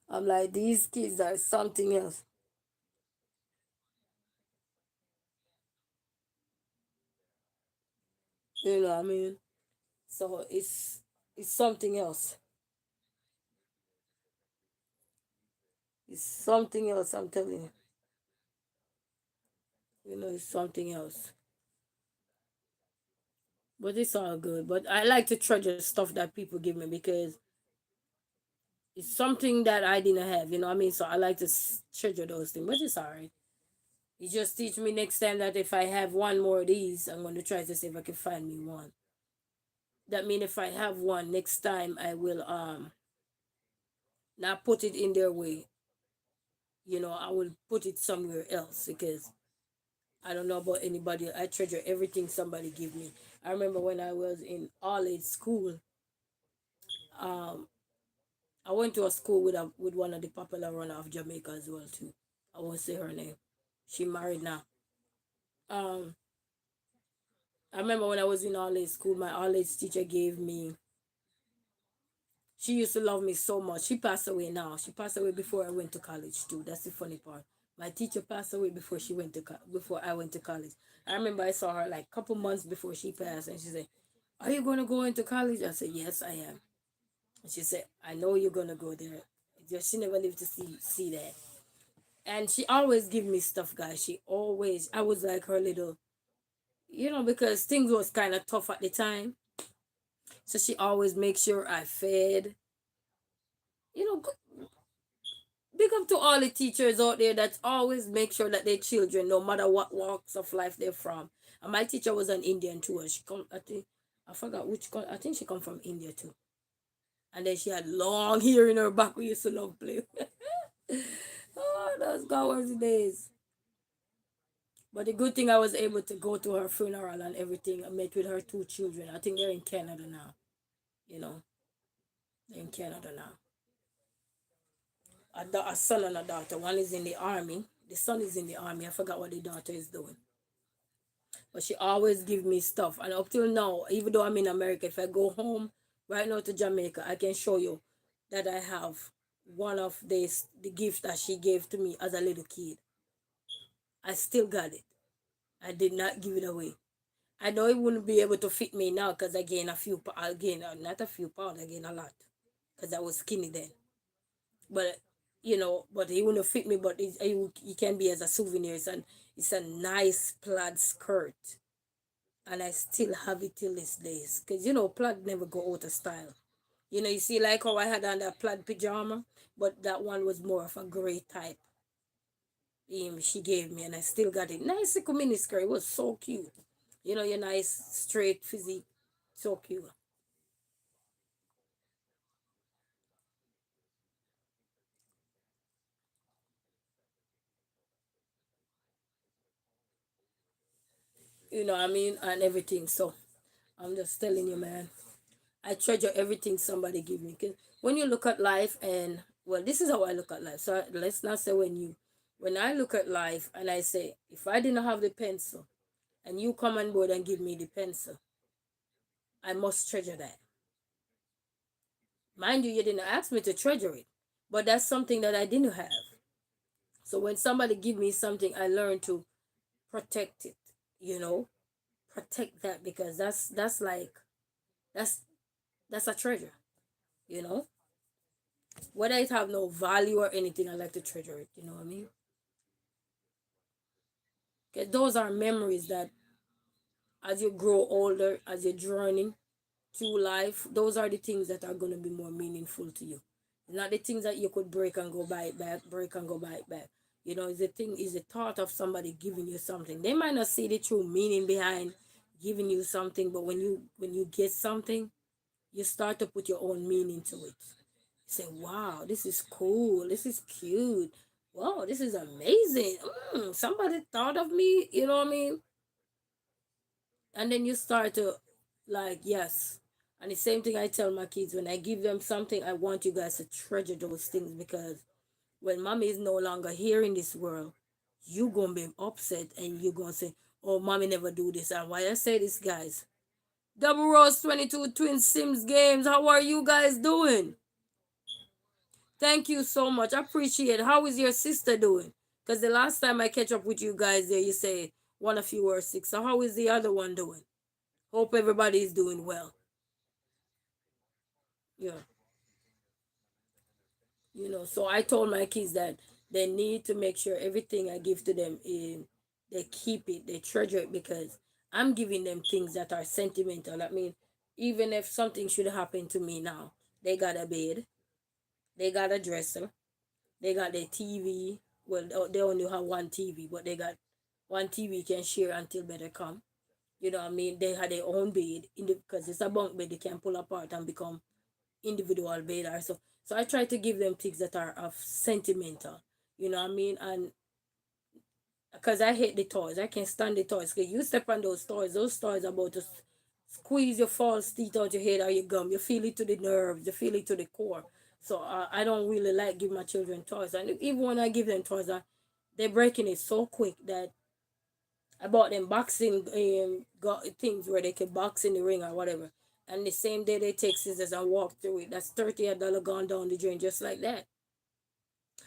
I'm like, these kids are something else. You know what I mean? So it's something else. It's something else, I'm telling you. You know, it's something else. But it's all good. But I like to treasure stuff that people give me because it's something that I didn't have, you know what I mean? So I like to treasure those things. But it's alright. You just teach me next time that if I have one more of these, I'm going to try to see if I can find me one. That means if I have one next time, I will not put it in their way. You know, I will put it somewhere else because I don't know about anybody. I treasure everything somebody give me. I remember when I was in all age school, um, I went to a school with one of the popular runner of Jamaica as well too. I won't say her name. She married now. Um, I remember when I was in all age school, my all age teacher gave me. She used to love me so much. She passed away now. She passed away before I went to college too. That's the funny part. My teacher passed away before she went to before I went to college. I remember I saw her like a couple months before she passed, and she said, "Are you gonna go into college?" I said, "Yes, I am." And she said, "I know you're gonna go there." Just she never lived to see that. And she always give me stuff, guys. She always. I was like her little, because things was kind of tough at the time. So she always make sure I fed. You know, big up to all the teachers out there that always make sure that their children, no matter what walks of life they're from. And my teacher was an Indian too. And she come, I think, I forgot I think she come from India too. And then she had long hair in her back. We used to love play. Oh, those God days. But the good thing I was able to go to her funeral and everything. I met with her two children. I think they're in Canada now. You know, they're in Canada now. A son and a daughter. One is in the army. The son is in the army. I forgot what the daughter is doing. But she always give me stuff. And up till now, even though I'm in America, if I go home right now to Jamaica, I can show you that I have one of the gifts that she gave to me as a little kid. I still got it. I did not give it away. I know it wouldn't be able to fit me now because I gained not a few pounds, I gained a lot because I was skinny then. But but it wouldn't fit me. But it can be as a souvenir. It's a nice plaid skirt, and I still have it till this days. Cause plaid never go out of style. You see like how I had on that plaid pajama, but that one was more of a gray type. She gave me, and I still got it. Nice little mini skirt. It was so cute. Your nice straight physique, so cute. You know what I mean, and everything. So I'm just telling you, man. I treasure everything somebody give me. 'Cause when you look at life, and well, this is how I look at life. So let's not say when I look at life and I say, if I didn't have the pencil and you come on board and give me the pencil, I must treasure that. Mind you, you didn't ask me to treasure it, but that's something that I didn't have. So when somebody give me something, I learn to protect it. You know, protect that because that's like that's that's a treasure. You know, whether it have no value or anything, I like to treasure it. You know what I mean? 'Cause those are memories that as you grow older, as you're journeying through life, those are the things that are going to be more meaningful to you. Not the things that you could break and go buy it back, break and go buy it back. Is the thought of somebody giving you something. They might not see the true meaning behind giving you something, but when you get something, you start to put your own meaning to it. You say, "Wow, this is cool. This is cute. Wow, this is amazing. Somebody thought of me." You know what I mean? And then you start to like, yes. And the same thing I tell my kids, when I give them something, I want you guys to treasure those things because when mommy is no longer here in this world, you gonna be upset and you gonna say, "Oh, mommy never do this." And why I say this, guys, Double Rose 22 Twin Sims Games. How are you guys doing? Thank you so much. I appreciate it. How is your sister doing? Because the last time I catch up with you guys there, you say one of you were sick. So how is the other one doing? Hope everybody is doing well. Yeah. So I told my kids that they need to make sure everything I give to them in they keep it, they treasure it because I'm giving them things that are sentimental. I mean, even if something should happen to me now, they got a bed, they got a dresser, they got their TV. Well, they only have one TV, but they got one TV can share until better come. You know what I mean? They had their own bed because it's a bunk bed they can pull apart and become individual bed or so I try to give them things that are of sentimental, you know what I mean, and because I hate the toys, I can't stand the toys because you step on those toys about to squeeze your false teeth out your head or your gum, you feel it to the nerves, you feel it to the core. So I don't really like giving my children toys, and even when I give them toys, they're breaking it so quick that I bought them boxing got things where they can box in the ring or whatever. And the same day they take scissors and walk through it. That's $30 gone down the drain just like that.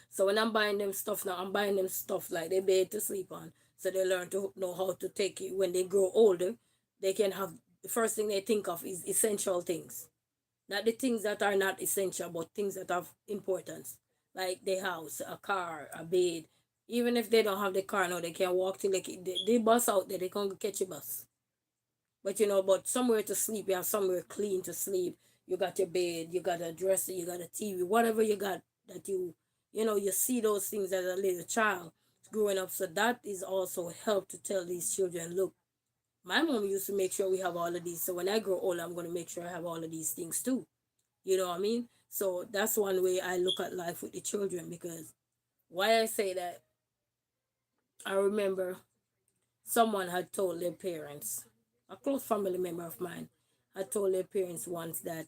So when I'm buying them stuff now, I'm buying them stuff like they bed to sleep on. So they learn to know how to take it when they grow older. They can have the first thing they think of is essential things. Not the things that are not essential, but things that have importance. Like the house, a car, a bed. Even if they don't have the car now, they can walk till they bus out there, they can catch a bus. But but somewhere to sleep, you have somewhere clean to sleep. You got your bed, you got a dresser, you got a TV, whatever you got that you see those things as a little child growing up. So that is also help to tell these children, look, my mom used to make sure we have all of these. So when I grow old, I'm going to make sure I have all of these things too. You know what I mean? So that's one way I look at life with the children because why I say that, I remember someone had told their parents, a close family member of mine, had told their parents once that,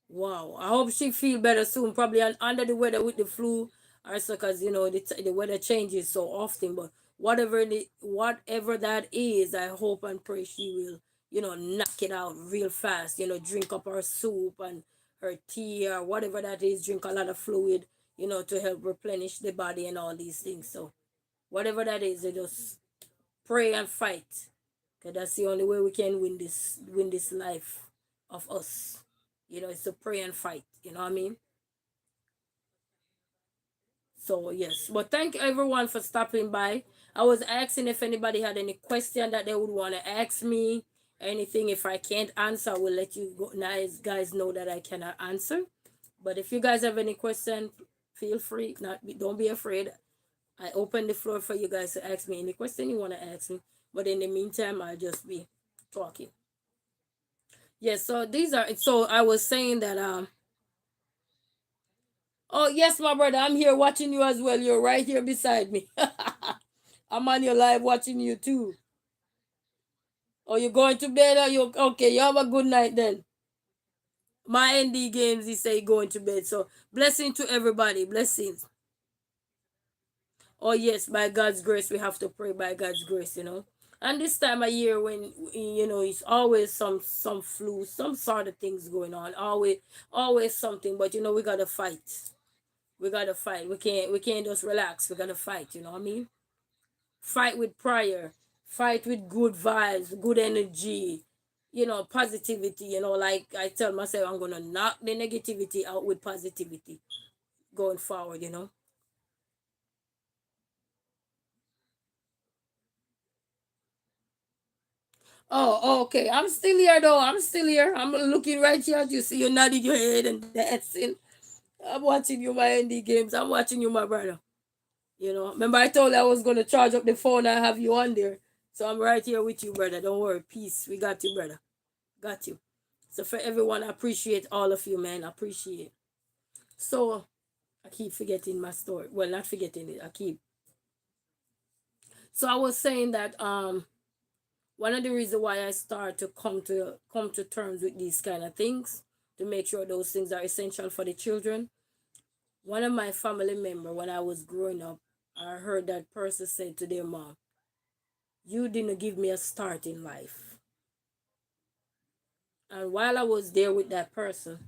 wow, I hope she feel better soon, probably under the weather with the flu or so, because the weather changes so often. But whatever that is, I hope and pray she will, knock it out real fast. Drink up her soup and her tea or whatever that is. Drink a lot of fluid, to help replenish the body and all these things. So whatever that is, I just pray and fight. Cause that's the only way we can win this life of us. It's to pray and fight. You know what I mean? So yes. But thank everyone for stopping by. I was asking if anybody had any question that they would want to ask me. Anything if I can't answer, I will let you guys know that I cannot answer. But if you guys have any question, feel free. Don't be afraid. I open the floor for you guys to ask me any question you want to ask me. But in the meantime, I'll just be talking. Yes, so I was saying that oh yes, my brother, I'm here watching you as well. You're right here beside me. I'm on your live watching you too. Oh, you're going to bed? Are you okay? You have a good night then. My ND games, he say going to bed. So blessing to everybody. Blessings. Oh yes, by God's grace, we have to pray by God's grace. And this time of year when it's always some flu, some sort of things going on. Always something, but we gotta fight. We gotta fight. We can't just relax. We gotta fight, you know what I mean? Fight with prayer, fight with good vibes, good energy, positivity, like I tell myself I'm gonna knock the negativity out with positivity going forward. Oh, okay. I'm still here though. I'm still here. I'm looking right here at you. See you nodding your head and dancing. I'm watching you my ND games. I'm watching you, my brother. Remember I told you I was gonna charge up the phone and have you on there. So I'm right here with you, brother. Don't worry. Peace. We got you, brother. Got you. So for everyone, I appreciate all of you, man. I appreciate. So I keep forgetting my story. Well, not forgetting it. I keep. So I was saying that one of the reasons why I start to come to terms with these kind of things to make sure those things are essential for the children. One of my family member when I was growing up, I heard that person say to their mom, "You didn't give me a start in life. And while I was there with that person,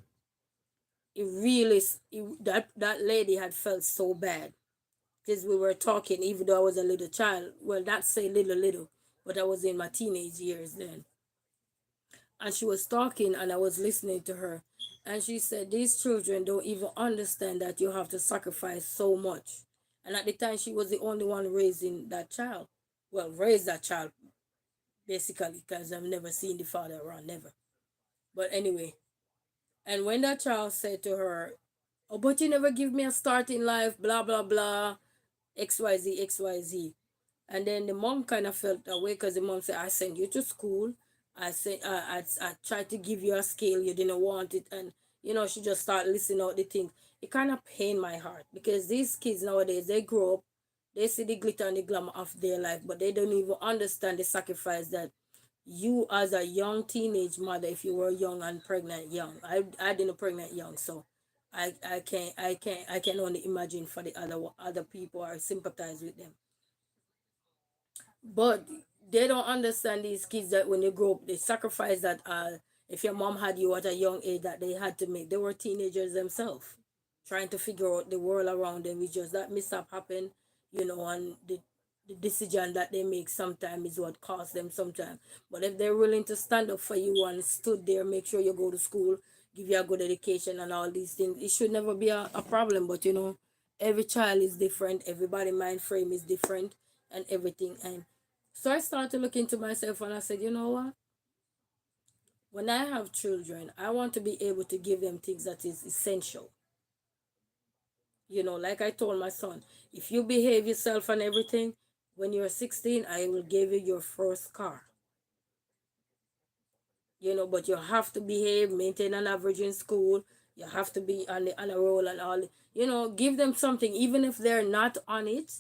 it really that lady had felt so bad because we were talking, even though I was a little child. Well, not say little, but I was in my teenage years then. And she was talking, and I was listening to her. And she said, these children don't even understand that you have to sacrifice so much. And at the time, she was the only one raising that child. Well, raised that child, basically, because I've never seen the father around, never. But anyway, and when that child said to her, oh, but you never give me a start in life, blah, blah, blah, XYZ, XYZ. And then the mom kind of felt that way because the mom said, I sent you to school. I tried to give you a scale. You didn't want it. And, she just started listing out the things. It kind of pained my heart because these kids nowadays, they grow up, they see the glitter and the glamour of their life, but they don't even understand the sacrifice that you as a young teenage mother, if you were young and pregnant young. I didn't pregnant young, so I can only imagine for the other people or sympathize with them. But they don't understand these kids that when they grow up, the sacrifice that if your mom had you at a young age that they had to make. They were teenagers themselves, trying to figure out the world around them. It's just that mishap happened, and the decision that they make sometimes is what costs them sometimes. But if they're willing to stand up for you and stood there, make sure you go to school, give you a good education and all these things, it should never be a problem. But every child is different, everybody mind frame is different and everything. And so I started to look into myself and I said, you know what? When I have children, I want to be able to give them things that is essential. Like I told my son, if you behave yourself and everything, when you're 16, I will give you your first car. But you have to behave, maintain an average in school. You have to be on a roll and all. Give them something, even if they're not on it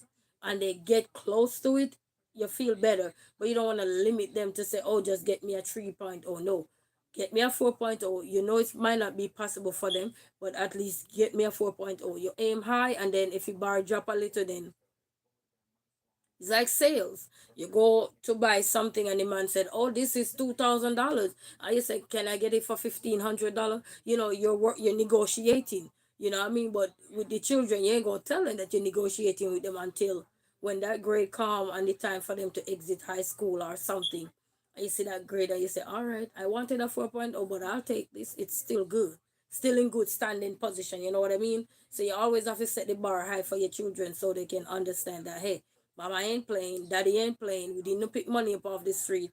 and they get close to it, you feel better. But you don't want to limit them to say, oh, just get me a 3.0. No, get me a 4.0. It might not be possible for them, but at least get me a 4.0. You aim high, and then if your bar drop a little, then it's like sales. You go to buy something and the man said, oh, this is $2,000. And you say, can I get it for $1,500? You're negotiating. You know what I mean? But with the children, you ain't gonna tell them that you're negotiating with them until when that grade come and the time for them to exit high school or something. And you see that grade and you say, all right, I wanted a 4.0, but I'll take this. It's still good. Still in good standing position. You know what I mean? So you always have to set the bar high for your children so they can understand that, hey, mama ain't playing, daddy ain't playing. We didn't pick money up off the street.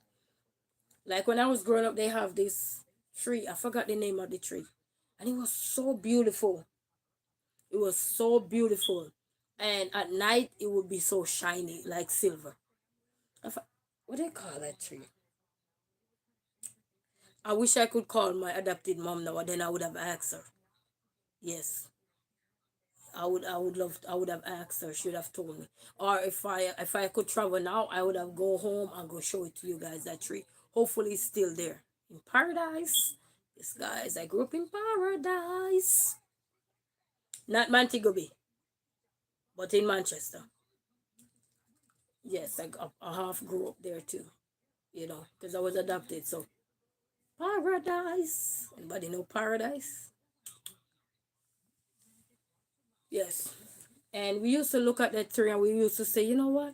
Like when I was growing up, they have this tree. I forgot the name of the tree. And it was so beautiful. It was so beautiful. And at night, it would be so shiny, like silver. What do they call that tree? I wish I could call my adopted mom now, and then I would have asked her. Yes. I would have asked her. She would have told me. Or if I could travel now, I would have go home and go show it to you guys, that tree. Hopefully it's still there in paradise. Yes, guys, I grew up in paradise, not Montego Bay, but in Manchester. Yes, I half grew up there too. Because I was adopted. So paradise. Anybody know paradise? Yes. And we used to look at that tree and we used to say, you know what?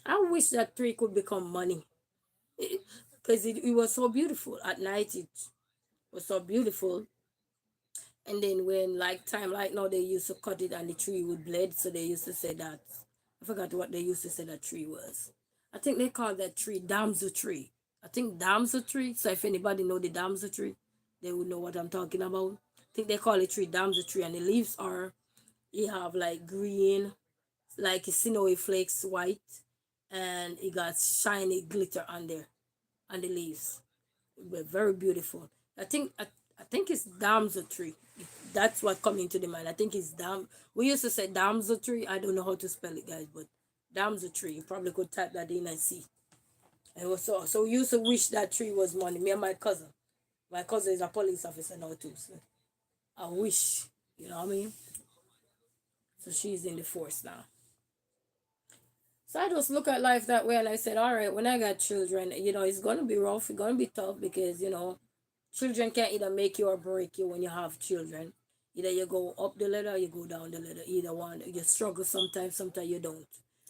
I wish that tree could become money. Because it was so beautiful. At night, it was so beautiful. And then when like time like now, they used to cut it and the tree would bleed. So they used to say that, I forgot what they used to say that tree was. I think they call that tree damsel tree. I think damsel tree. So if anybody know the damsel tree, they would know what I'm talking about. I think they call it tree damsel tree, and the leaves are, you have like green, like snowy flakes white, and it got shiny glitter on there on the leaves. It were very beautiful. I think it's damsel tree. That's what coming to the mind. I think it's dam. We used to say damsel tree. I don't know how to spell it, guys, but damsel tree. You probably could type that in and see. And it was so we used to wish that tree was money. Me and my cousin. My cousin is a police officer now too. So I wish, you know what I mean. So she's in the force now. So I just look at life that way and I said, all right, when I got children, it's gonna be rough, it's gonna be tough because Children can either make you or break you when you have children. Either you go up the ladder or you go down the ladder. Either one. You struggle sometimes, sometimes you don't.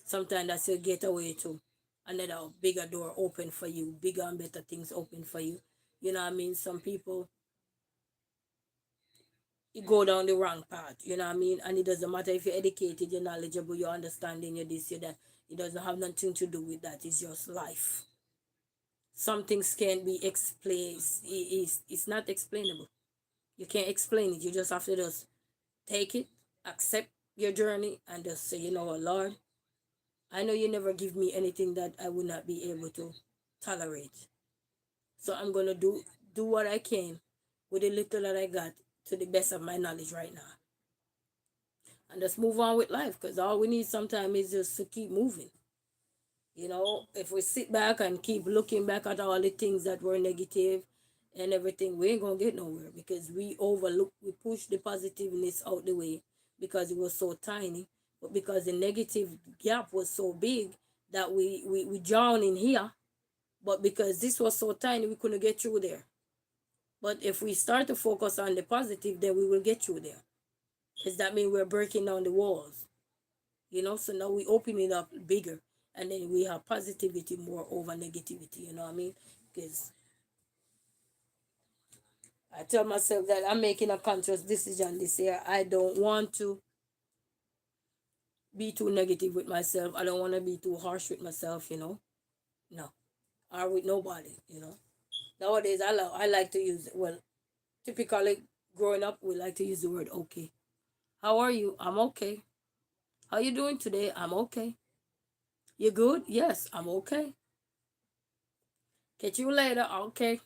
Sometimes that's your getaway to another bigger door open for you, bigger and better things open for you. You know what I mean? Some people, you go down the wrong path, you know what I mean? And it doesn't matter if you're educated, you're knowledgeable, you're understanding, you're this, you're that. It doesn't have nothing to do with that. It's just life. Some things can't be explained. It's not explainable. You can't explain it. You just have to just take it, accept your journey, and just say, you know what, Lord, I know you never give me anything that I would not be able to tolerate. So I'm gonna do what I can with the little that I got to the best of my knowledge right now. And just move on with life, because all we need sometimes is just to keep moving. You know, if we sit back and keep looking back at all the things that were negative and everything, we ain't gonna get nowhere, because we push the positiveness out the way because it was so tiny, but because the negative gap was so big that we drown in here. But because this was so tiny, we couldn't get through there. But if we start to focus on the positive, then we will get through there, because that means we're breaking down the walls. You know, so now we open it up bigger, and then we have positivity more over negativity. You know what I mean? Because I tell myself that I'm making a conscious decision this year. I don't want to be too negative with myself. I don't want to be too harsh with myself, you know. No. Or with nobody, you know. Nowadays I like to use, well, typically growing up we like to use the word okay. How are you? I'm okay. How you doing today? I'm okay. You good? Yes, I'm okay. Catch you later. Okay.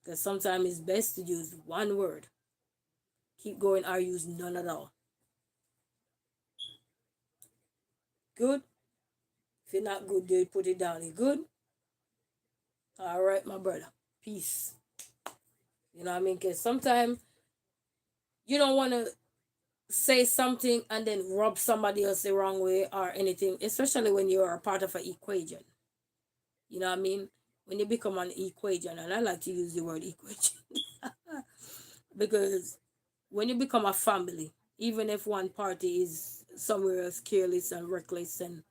Because sometimes it's best to use one word. Keep going or use none at all. Good? If you're not good, then put it down. You good? All right, my brother. Peace. You know what I mean? Because sometimes you don't want to say something and then rub somebody else the wrong way or anything, especially when you're a part of an equation. You know what I mean? When you become an equation, and I like to use the word equation because when you become a family, even if one party is somewhere else careless and reckless and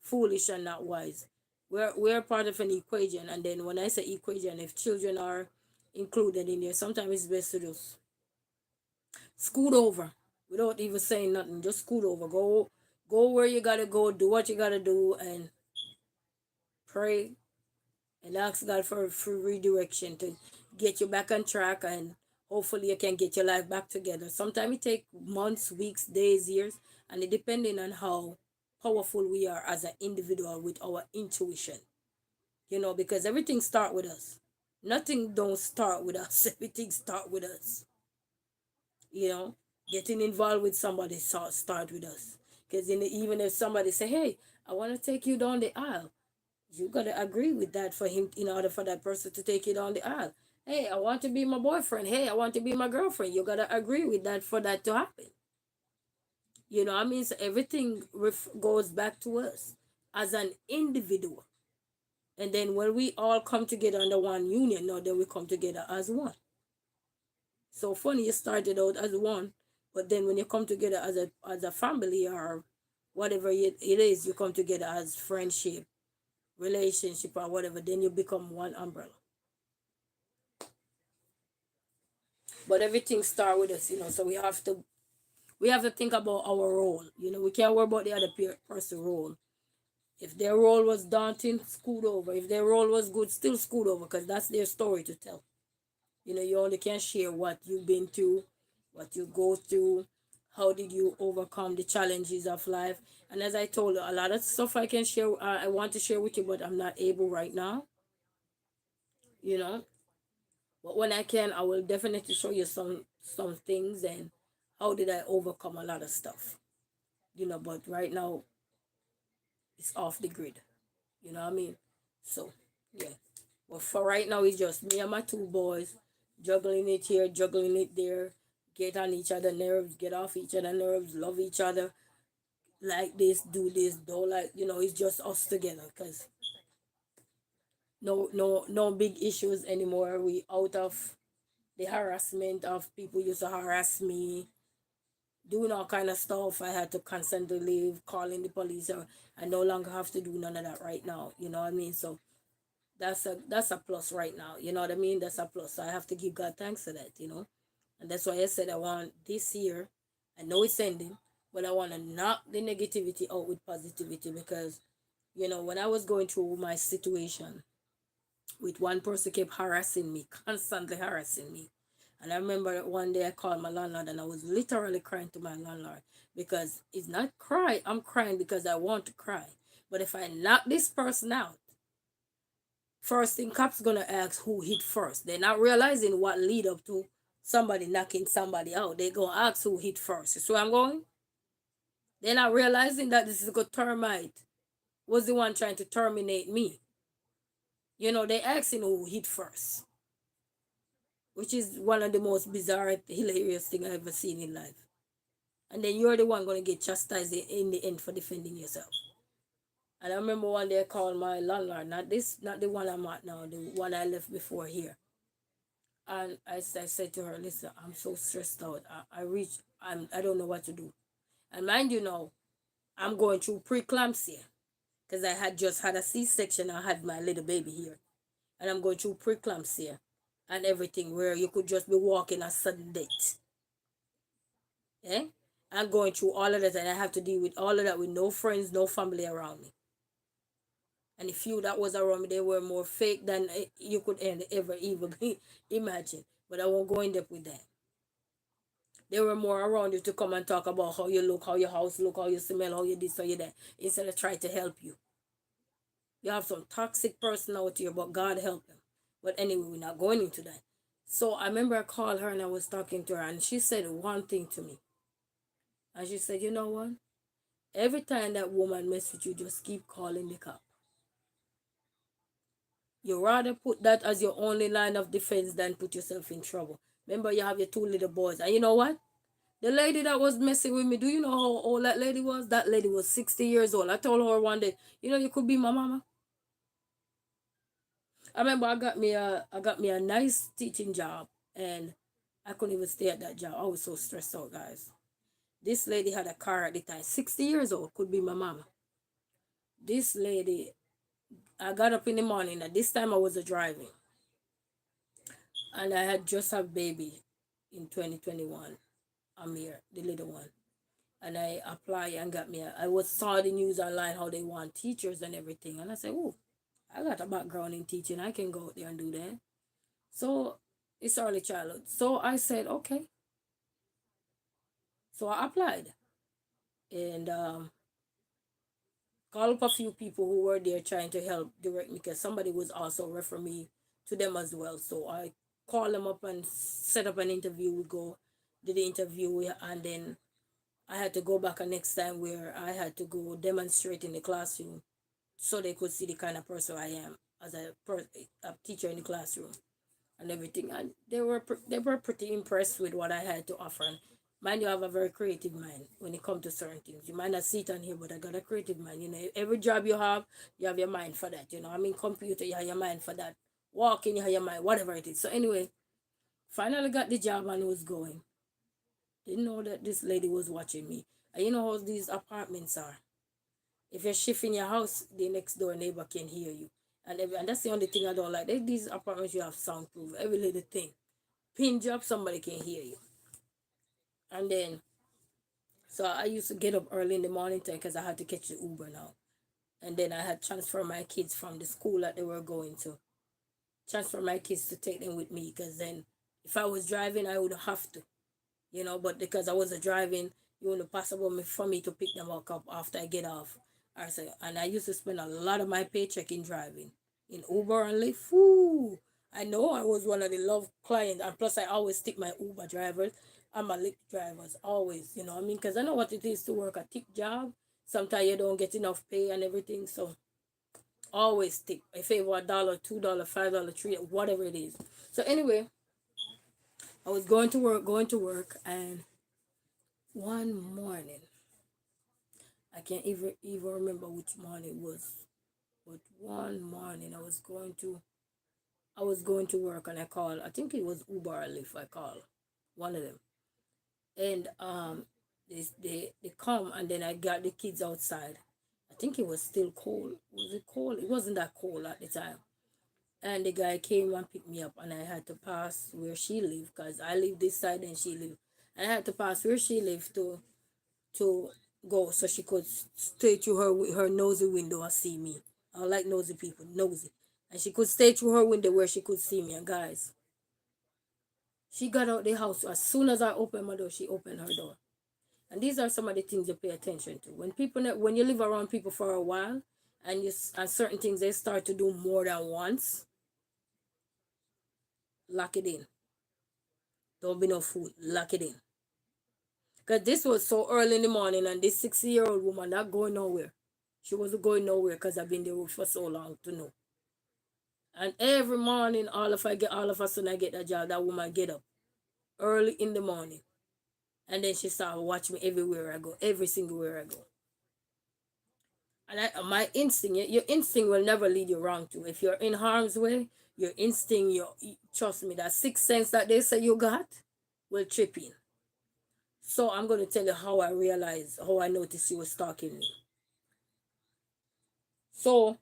foolish and not wise, we're part of an equation. And then when I say equation, if children are included in there, sometimes it's best to just scoot over without even saying nothing. Just scoot over. Go where you gotta go, do what you gotta do, and pray and ask God for redirection to get you back on track, and hopefully you can get your life back together. Sometimes it takes months, weeks, days, years, and it depending on how powerful we are as an individual with our intuition. You know, because everything start with us. Nothing don't start with us. Everything start with us. You know, getting involved with somebody start with us. Because even if somebody say, "Hey, I want to take you down the aisle," you gotta agree with that for him in order for that person to take you down the aisle. Hey, I want to be my boyfriend. Hey, I want to be my girlfriend. You gotta agree with that for that to happen. You know, I mean, so everything goes back to us as an individual, and then when we all come together under one union, now then we come together as one. So funny, you started out as one, but then when you come together as a family or whatever it is, you come together as friendship, relationship, or whatever. Then you become one umbrella. But everything start with us, you know. So we have to think about our role. You know, we can't worry about the other person role. If their role was daunting, scoot over. If their role was good, still scoot over, because that's their story to tell. You know, you only can share what you've been through, what you go through, how did you overcome the challenges of life. And as I told you, a lot of stuff I can share, I want to share with you, but I'm not able right now. You know, but when I can, I will definitely show you some things and how did I overcome a lot of stuff. You know, but right now it's off the grid. You know what I mean? So yeah. But for right now, it's just me and my two boys juggling it here, juggling it there, get on each other nerves, get off each other nerves, love each other, like this, do this, don't like, you know, it's just us together, because no big issues anymore. We out of the harassment of people used to harass me, doing all kind of stuff. I had to constantly leave, calling the police. Or I no longer have to do none of that right now. You know what I mean? So that's a plus right now. You know what I mean? That's a plus. So I have to give God thanks for that. And that's why I said I want this year. I know it's ending, but I want to knock the negativity out with positivity because when I was going through my situation with one person kept harassing me, constantly harassing me. And I remember one day I called my landlord and I was literally crying to my landlord because it's not cry. I'm crying because I want to cry. But if I knock this person out, first thing cops gonna ask who hit first. They're not realizing what lead up to somebody knocking somebody out. They gonna ask who hit first. You see where I'm going? They're not realizing that this is a termite was the one trying to terminate me. They asking who hit first, which is one of the most bizarre, hilarious thing I've ever seen in life. And then you're the one gonna get chastised in the end for defending yourself. And I remember one day I called my landlord, not the one I'm at now, the one I left before here. And I said to her, listen, I'm so stressed out. I don't know what to do. And mind you now, I'm going through preeclampsia because I had just had a C-section. I had my little baby here. And I'm going through preeclampsia and everything where you could just be walking a sudden death. Yeah? I'm going through all of that and I have to deal with all of that with no friends, no family around me. And the few that was around me, they were more fake than you could ever even imagine. But I won't go in depth with that. They were more around you to come and talk about how you look, how your house look, how you smell, how you this, how you that, instead of trying to help you. You have some toxic personality here, but God help them. But anyway, we're not going into that. So I remember I called her and I was talking to her and she said one thing to me. And she said, you know what? Every time that woman mess with you, just keep calling the cop. You rather put that as your only line of defense than put yourself in trouble. Remember, you have your two little boys. And you know what? The lady that was messing with me, do you know how old that lady was? That lady was 60 years old. I told her one day, you could be my mama. I remember I got me a nice teaching job and I couldn't even stay at that job. I was so stressed out, guys. This lady had a car at the time, 60 years old, could be my mama. This lady, I got up in the morning. At this time I was driving. And I had just had baby in 2021. Amir, the little one. And I applied and got me. I was saw the news online how they want teachers and everything. And I said, oh, I got a background in teaching. I can go out there and do that. So it's early childhood. So I said, okay. So I applied and called up a few people who were there trying to help direct me because somebody was also referring me to them as well. So I called them up and set up an interview. We go, did the interview, and then I had to go back a next time where I had to go demonstrate in the classroom so they could see the kind of person I am as a teacher in the classroom and everything. And they were pretty impressed with what I had to offer. And mind you, I have a very creative mind when it comes to certain things. You might not see it on here, but I got a creative mind. Every job you have your mind for that. I mean, computer, you have your mind for that. Walking, you have your mind, whatever it is. So anyway, finally got the job and was going. Didn't know that this lady was watching me. And you know how these apartments are. If you're shifting your house, the next door neighbor can hear you. And that's the only thing I don't like. These apartments, you have soundproof, every little thing. Pin drop, somebody can hear you. And then, so I used to get up early in the morning time because I had to catch the Uber now. And then I had transferred my kids from the school that they were going to. Transfer my kids to take them with me because then if I was driving, I would have to. But because I wasn't driving, it wouldn't possible for me to pick them up after I get off. And I used to spend a lot of my paycheck in driving. In Uber and Lyft, whoo, I know I was one of the love clients. And plus, I always tip my Uber drivers and my Lyft drivers. Always, what I mean? Because I know what it is to work a tip job. Sometimes you don't get enough pay and everything. So, always tip. If it was $1, $2, $5, $3, whatever it is. So, anyway, I was going to work, and one morning, I can't even remember which morning it was. But one morning I was going to work and I called, I think it was Uber or Lyft, I called one of them. And they come and then I got the kids outside. I think it was still cold. Was it cold? It wasn't that cold at the time. And the guy came and picked me up and I had to pass where she lived because I live this side and she lived. And I had to pass where she lived to go so she could stay through her nosy window and see me. I like nosy people, nosy. And she could stay through her window where she could see me. And guys, she got out the house. As soon as I opened my door, she opened her door. And these are some of the things you pay attention to. When you live around people for a while, and certain things they start to do more than once, lock it in. Don't be no fool. Lock it in. Because this was so early in the morning, and this 60-year-old woman not going nowhere. She wasn't going nowhere because I've been there for so long to know. And every morning, all of a sudden I get that job, that woman get up early in the morning. And then she started watching me everywhere I go, every single where I go. And my instinct, your instinct will never lead you wrong too. If you're in harm's way, your instinct, trust me, that sixth sense that they say you got will trip in. So I'm going to tell you how I noticed she was stalking me. So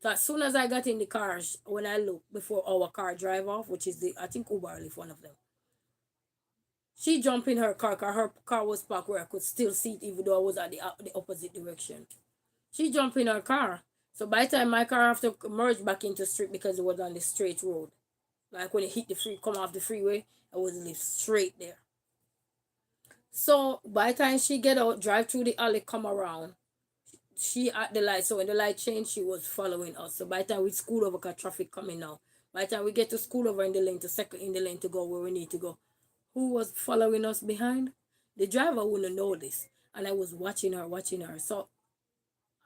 so as soon as I got in the car, when I looked before our car drive off, which is I think Uber or Lyft, one of them, she jumped in her car because her car was parked where I could still see it even though I was at the opposite direction. She jumped in her car. So by the time my car have to merge back into street because it was on the straight road. Like when it hit come off the freeway, I was live straight there. So by the time she get out, drive through the alley, come around, she at the light. So when the light changed, she was following us. So by the time we school over, cause traffic coming now. By the time we get to school over in the lane, to second in the lane to go where we need to go, who was following us behind? The driver wouldn't know this. And I was watching her. So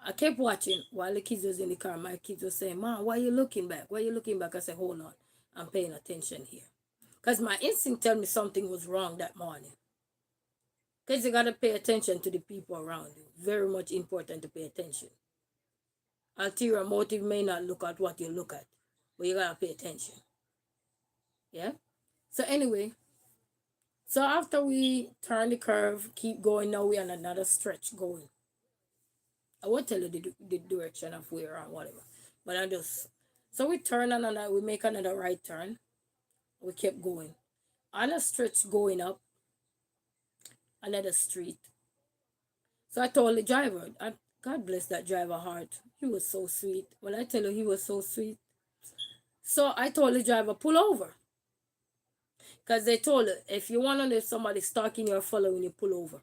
I kept watching while the kids was in the car. My kids was saying, "Mom, why are you looking back? Why are you looking back?" I said, "Hold on. I'm paying attention here." Because my instinct tell me something was wrong that morning. Because you got to pay attention to the people around you. Very much important to pay attention. Ulterior motive may not look at what you look at, but you got to pay attention. Yeah? So anyway, so after we turn the curve, keep going, now we on another stretch going. I won't tell you the direction of where or whatever, but I just, so we turn we make another right turn. We kept going. On a stretch going up, another street. So I told the driver, God bless that driver heart. He was so sweet. When I tell you he was so sweet. So I told the driver, pull over. Because they told her, if you want to know if somebody's stalking you or following you, pull over.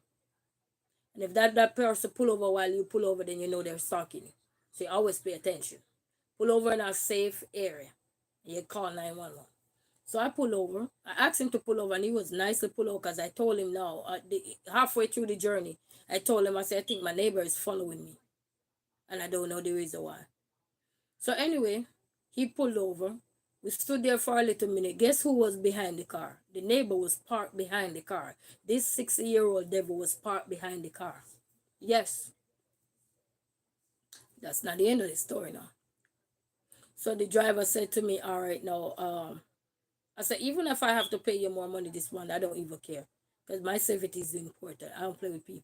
And if that person pull over while you pull over, then you know they're stalking you. So you always pay attention. Pull over in a safe area. You call 911. So I pull over. I asked him to pull over, and he was nice to pull over because I told him now, halfway through the journey, I told him, I said, I think my neighbor is following me. And I don't know the reason why. So anyway, he pulled over. We stood there for a little minute. Guess who was behind the car? The neighbor was parked behind the car. This 60-year-old devil was parked behind the car. Yes. That's not the end of the story now. So the driver said to me, all right, now, I said, even if I have to pay you more money this month, I don't even care. Because my safety is important. I don't play with people.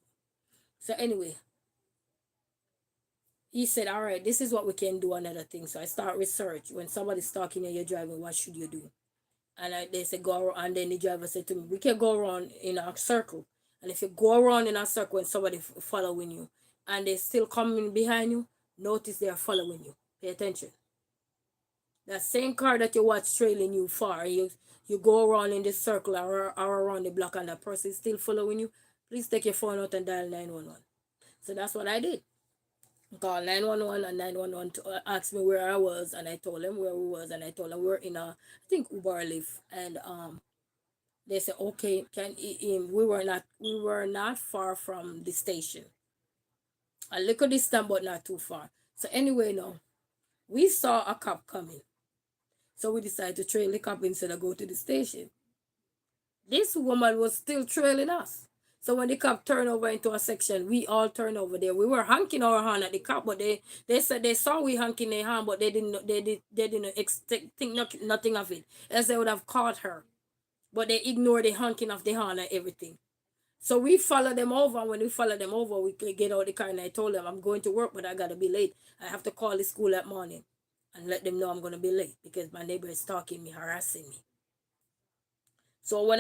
So anyway, he said, all right, this is what we can do, another thing. So I start research. When somebody's talking and you're driving, what should you do? And they said, go around. And then the driver said to me, we can go around in a circle. And if you go around in a circle and somebody following you and they still coming behind you, notice they are following you. Pay attention. That same car that you watch trailing you far, you go around in this circle or around the block and that person is still following you, please take your phone out and dial 911. So that's what I did. Call 911 and 911 to ask me where I was, and I told them where we was, and I told them we're in I think Uber or Lyft, and they said okay, we were not far from the station, a little distance but not too far. So anyway, now we saw a cop coming, so we decided to trail the cop instead of go to the station. This woman was still trailing us. So when the cop turned over into a section, we all turned over there. We were honking our horn at the cop, but they said they saw we honking their horn, but they didn't think nothing of it, as they would have caught her. But they ignored the honking of the horn and everything. So we followed them over. And when we followed them over, we could get out the car, and I told them I'm going to work, but I gotta be late. I have to call the school that morning and let them know I'm gonna be late because my neighbor is stalking me, harassing me. So when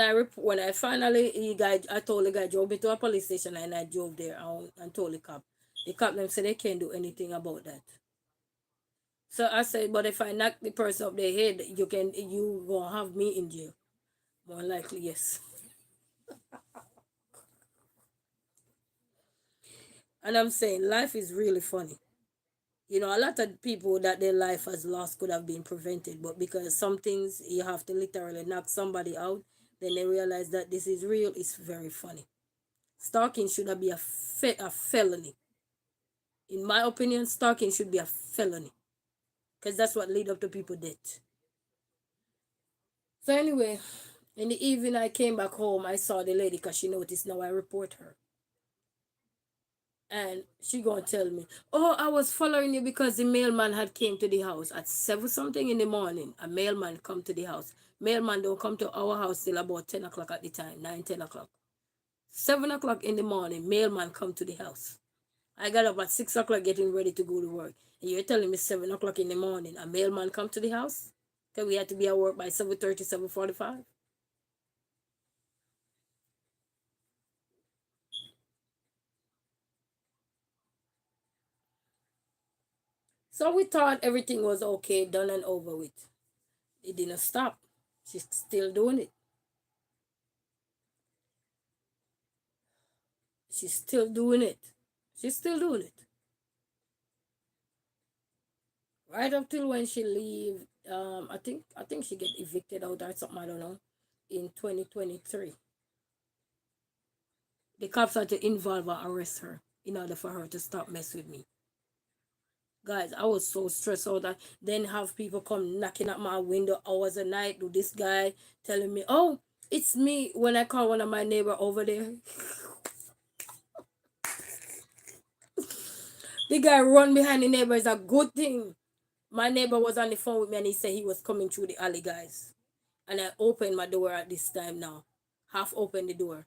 I finally I told the guy, drove me to a police station, and I drove there and told the cop. The cop them said they can't do anything about that. So I said, but if I knock the person up their head, you gonna have me in jail. More likely, yes. And I'm saying life is really funny. You know, a lot of people that their life has lost could have been prevented, but because some things you have to literally knock somebody out, then they realize that this is real. It's very funny. Stalking should be a felony. In my opinion, stalking should be a felony because that's what lead up to people death. So anyway, in the evening I came back home. I saw the lady because she noticed now I report her. And she gonna tell me, oh, I was following you because the mailman had came to the house at 7 something in the morning. A mailman come to the house. Mailman don't come to our house till about 10 o'clock at the time, 9, 10 o'clock. 7 o'clock in the morning, mailman come to the house. I got up at 6 o'clock getting ready to go to work. And you're telling me 7 o'clock in the morning, a mailman come to the house? Because we had to be at work by 7:30, 7:45. So we thought everything was okay, done and over with. It didn't stop. She's still doing it. She's still doing it. She's still doing it. Right up till when she leave. I think she get evicted out or something. I don't know. In 2023, the cops had to involve or arrest her in order for her to stop mess with me. Guys, I was so stressed out that then have people come knocking at my window hours a night. Do this guy telling me, "Oh, it's me." When I call one of my neighbor over there, the guy run behind the neighbor is a good thing. My neighbor was on the phone with me and he said he was coming through the alley, guys. And I opened my door at this time now. Half open the door.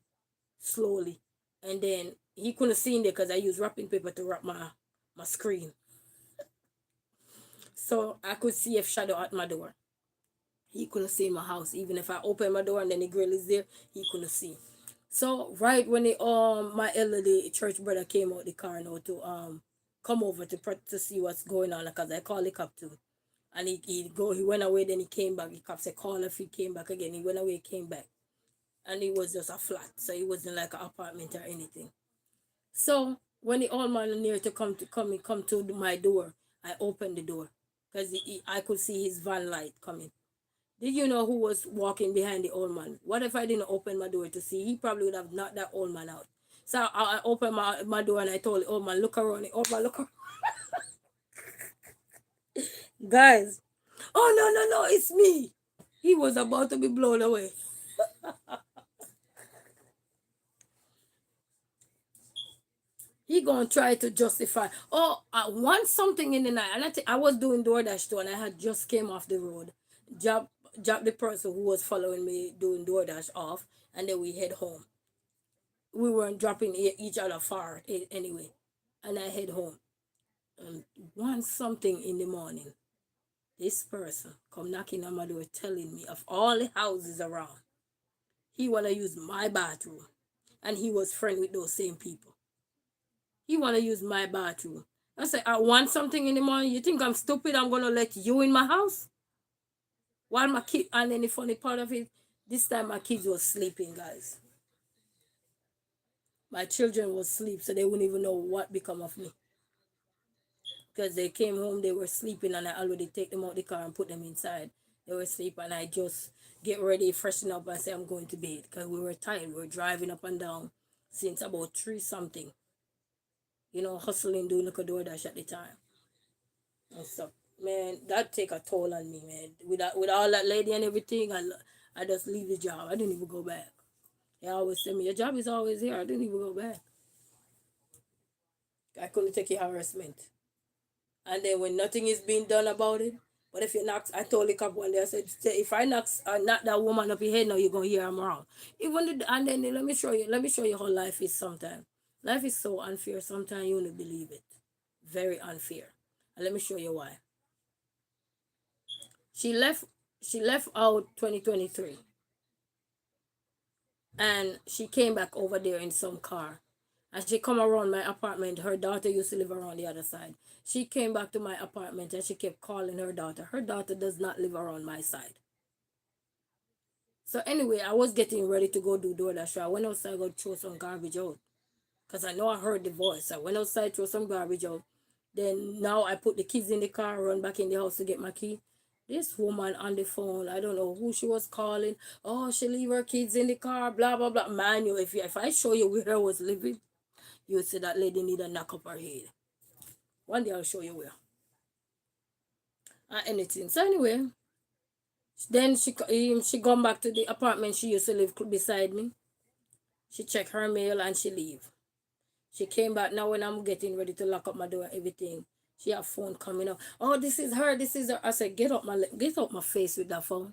Slowly. And then he couldn't see in there because I used wrapping paper to wrap my screen. So I could see a shadow at my door. He couldn't see my house. Even if I opened my door and then the grill is there, he couldn't see. So right when my elderly church brother came out the car now to come over to see what's going on because I called the cop too. And he went away, then he came back. The cop said call if he came back again. He went away, came back. And it was just a flat. So it wasn't like an apartment or anything. So when the old man near to come to my door, I opened the door. Because I could see his van light coming. Did you know who was walking behind the old man? What if I didn't open my door to see? He probably would have knocked that old man out. So I opened my door and I told the old man, look around. The old man, look around. Guys, oh, no, it's me. He was about to be blown away. He gonna try to justify. Oh, I want something in the night. And I was doing DoorDash too, and I had just came off the road. Job the person who was following me doing DoorDash off, and then we head home. We weren't dropping each other far anyway. And I head home. And want something in the morning. This person come knocking on my door telling me of all the houses around, he wanna use my bathroom. And he was friend with those same people. He wanna use my bathroom. I said, I want something in the morning. You think I'm stupid? I'm gonna let you in my house? While my kid, and then the funny part of it, this time my kids was sleeping, guys. My children was asleep, so they wouldn't even know what become of me. Because they came home, they were sleeping, and I already take them out the car and put them inside. They were asleep, and I just get ready, freshen up, and say I'm going to bed. Because we were tired. We were driving up and down since about 3 something. You know, hustling, doing like a DoorDash at the time. And so, man, that take a toll on me, man. With all that lady and everything, I just leave the job. I didn't even go back. He always tell me, your job is always here. I didn't even go back. I couldn't take your harassment. And then when nothing is being done about it, but if you knock, I told the cop one day, I said, if I knock that woman up your head now, you're gonna hear I'm wrong. Even the, and then let me show you how life is sometimes. Life is so unfair. Sometimes you won't believe it. Very unfair. And let me show you why. She left. She left out 2023, and she came back over there in some car. And she come around my apartment. Her daughter used to live around the other side. She came back to my apartment and she kept calling her daughter. Her daughter does not live around my side. So anyway, I was getting ready to go do DoorDash. So I went outside go throw some garbage out. Because I know I heard the voice. I went outside, throw some garbage out. Then now I put the kids in the car, run back in the house to get my key. This woman on the phone, I don't know who she was calling. Oh, she leave her kids in the car, blah, blah, blah. Man, you, if I show you where I was living, you would say that lady need a knock up her head. One day I'll show you where. Anything. So anyway, then she gone back to the apartment she used to live beside me. She check her mail and she leave. She came back now when I'm getting ready to lock up my door and everything. She have phone coming up. Oh, this is her. This is her. I said, get up my face with that phone.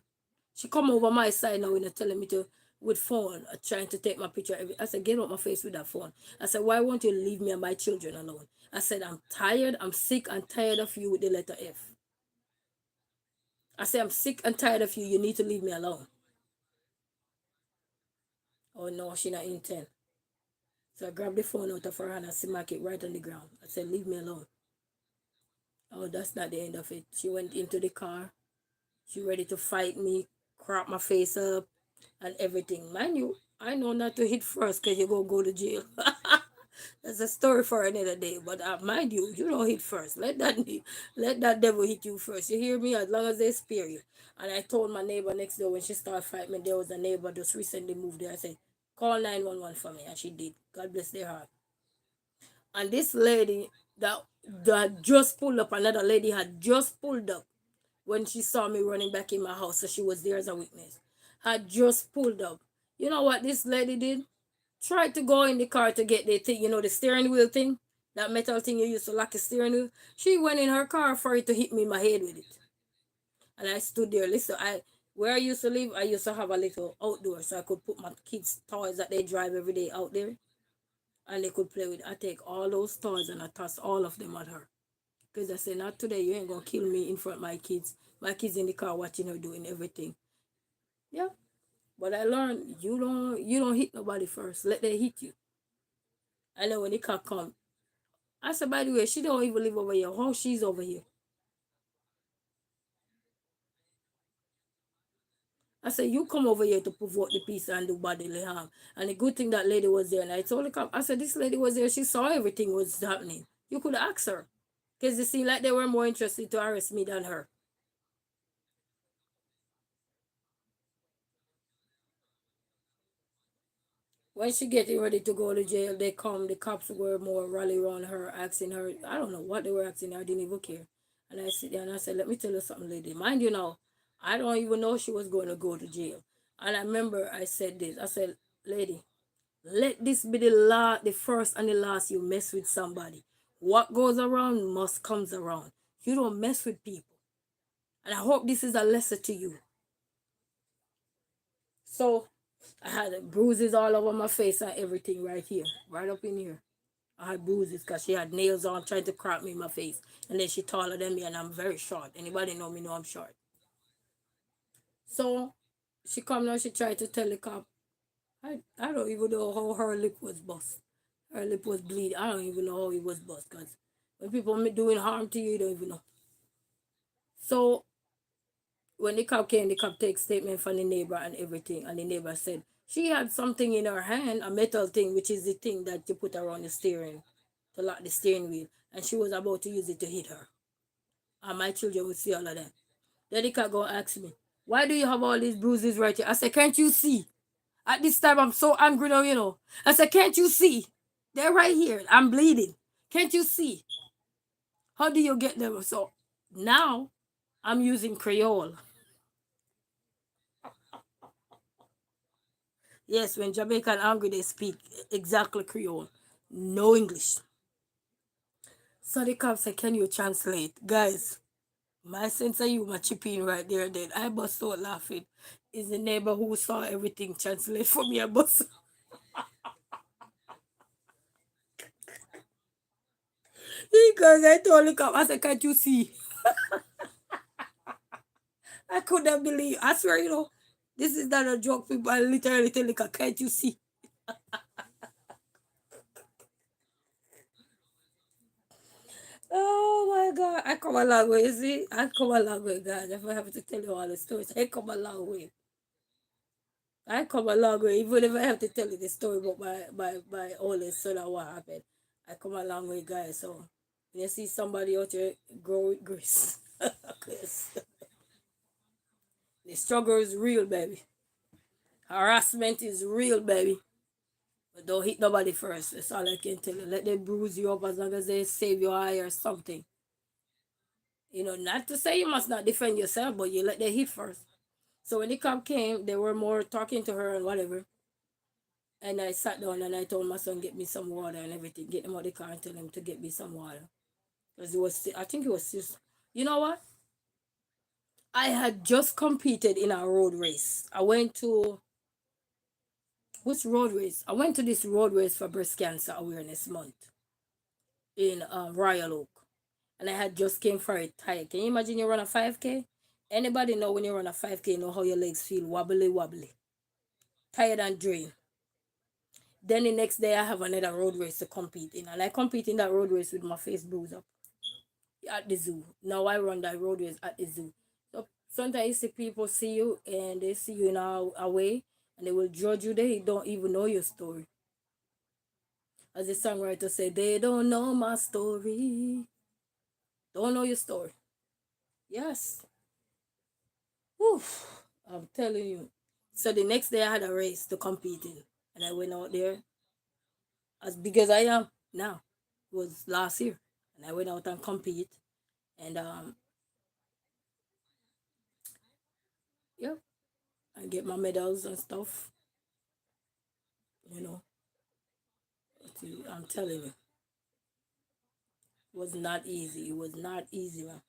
She come over my side now and telling me to with phone, trying to take my picture. I said, get up my face with that phone. I said, why won't you leave me and my children alone? I said, I'm tired. I'm sick and tired of you with the letter F. I said, I'm sick and tired of you. You need to leave me alone. Oh no, she not intent. So I grabbed the phone out of her hand and smack it right on the ground. I said, leave me alone. Oh, that's not the end of it. She went into the car. She ready to fight me, crop my face up, and everything. Mind you, I know not to hit first because you go to jail. That's a story for another day. But mind you, you don't hit first. Let that devil hit you first. You hear me? As long as they spare you. And I told my neighbor next door when she started fighting me, there was a neighbor just recently moved there. I said, call 911 for me. And she did. God bless their heart. And this lady that just pulled up, another lady had just pulled up when she saw me running back in my house, so she was there as a witness. Had just pulled up. You know what this lady did? Tried to go in the car to get the thing, the steering wheel thing, that metal thing you used to lock the steering wheel. She went in her car for it to hit me in my head with it. And I stood there. Listen, where I used to live, I used to have a little outdoor, so I could put my kids' toys that they drive every day out there, and they could play with. I take all those toys and I toss all of them at her. Because I said, not today, you ain't gonna kill me in front of my kids. My kids in the car watching her doing everything. Yeah. But I learned you don't hit nobody first. Let them hit you. And then when the car come, I said, by the way, she don't even live over here. How she's over here? I said, you come over here to provoke the peace and do bodily harm. And the good thing that lady was there. And I told the cop, I said, this lady was there. She saw everything was happening. You could ask her. Because it seemed like they were more interested to arrest me than her. When she getting ready to go to jail, they come. The cops were more rally around her, asking her. I don't know what they were asking her. I didn't even care. And I sit there and I said, "Let me tell you something, lady. Mind you now, I don't even know she was going to go to jail." And I remember I said this. I said, "Lady, let this be the first and the last you mess with somebody. What goes around must comes around. You don't mess with people. And I hope this is a lesson to you." So I had bruises all over my face and everything right here, right up in here. I had bruises because she had nails on trying to crack me in my face. And then she taller than me and I'm very short. Anybody know me know I'm short. So she come now, she tried to tell the cop. I don't even know how her lip was bust. Her lip was bleeding. I don't even know how it was bust because when people doing harm to you, you don't even know. So when the cop came, the cop take statement from the neighbor and everything. And the neighbor said, she had something in her hand, a metal thing, which is the thing that you put around the steering to lock the steering wheel. And she was about to use it to hit her. And my children would see all of that. Then the cat go ask me, why do you have all these bruises right here? I said, can't you see? At this time, I'm so angry now. I said, can't you see? They're right here. I'm bleeding. Can't you see? How do you get them? So now I'm using Creole. Yes, when Jamaican angry, they speak exactly Creole, no English. So the cop said, "Can you translate?" Guys, my sense of humor chip in right there. Then I bust out laughing. Is the neighbor who saw everything translate for me? I bust because I told the cop, I said, "Can't you see?" I couldn't believe. I swear, this is not a joke. People, I literally tell the cop, "Can't you see?" Oh my God, I come a long way. You see, I come a long way, guys. If I have to tell you all the stories, I come a long way. I come a long way. Even if I have to tell you the story about my oldest son and what happened, I come a long way, guys. So when you see somebody out there, grow with grace. 'Cause the struggle is real, baby. Harassment is real, baby. But don't hit nobody first. That's all I can tell you. Let them bruise you up as long as they save your eye or something. Not to say you must not defend yourself, but you let them hit first. So when the cop came, they were more talking to her and whatever. And I sat down and I told my son, get me some water and everything. Get him out of the car and tell him to get me some water. Because I think it was just, you know what? I had just competed in a road race. I went to, which road race? I went to this road race for Breast Cancer Awareness Month in Royal Oak. And I had just came for it tired. Can you imagine you run a 5K? Anybody know when you run a 5K, know how your legs feel wobbly, wobbly, tired and drained. Then the next day I have another road race to compete in. And I compete in that road race with my face bruised up at the zoo. Now I run that road race at the zoo. So sometimes you see people see you and they see you in a way and they will judge you. They don't even know your story. As the songwriter said, they don't know my story. Don't know your story. Yes. Whew, I'm telling you. So the next day I had a race to compete in. And I went out there as big as I am now. It was last year. And I went out and compete. And yeah, I get my medals and stuff. You know. I'm telling you. It was not easy. It was not easy, man.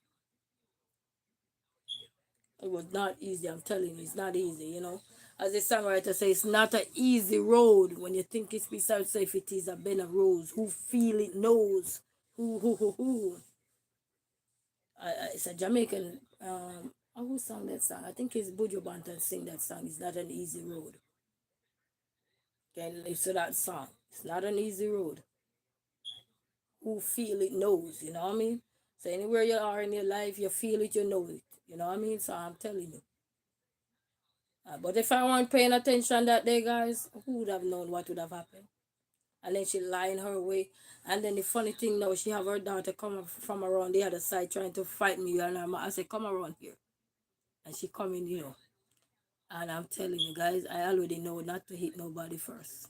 It was not easy. I'm telling you, it's not easy. As the songwriter says, it's not an easy road. When you think it's beside safe, it is a bend of rose. Who feel it knows. Who. It's a Jamaican. Who sang that song? I think it's Buju Banton sing that song. It's not an easy road. Can listen to that song. It's not an easy road. Who feel it knows. You know what I mean? So anywhere you are in your life, you feel it, you know it. You know what I mean? So I'm telling you. But if I weren't paying attention that day, guys, who would have known what would have happened? And then she lying her way. And then the funny thing now, she have her daughter come from around the other side trying to fight me. And I said, come around here. And she coming. And I'm telling you guys, I already know not to hit nobody first.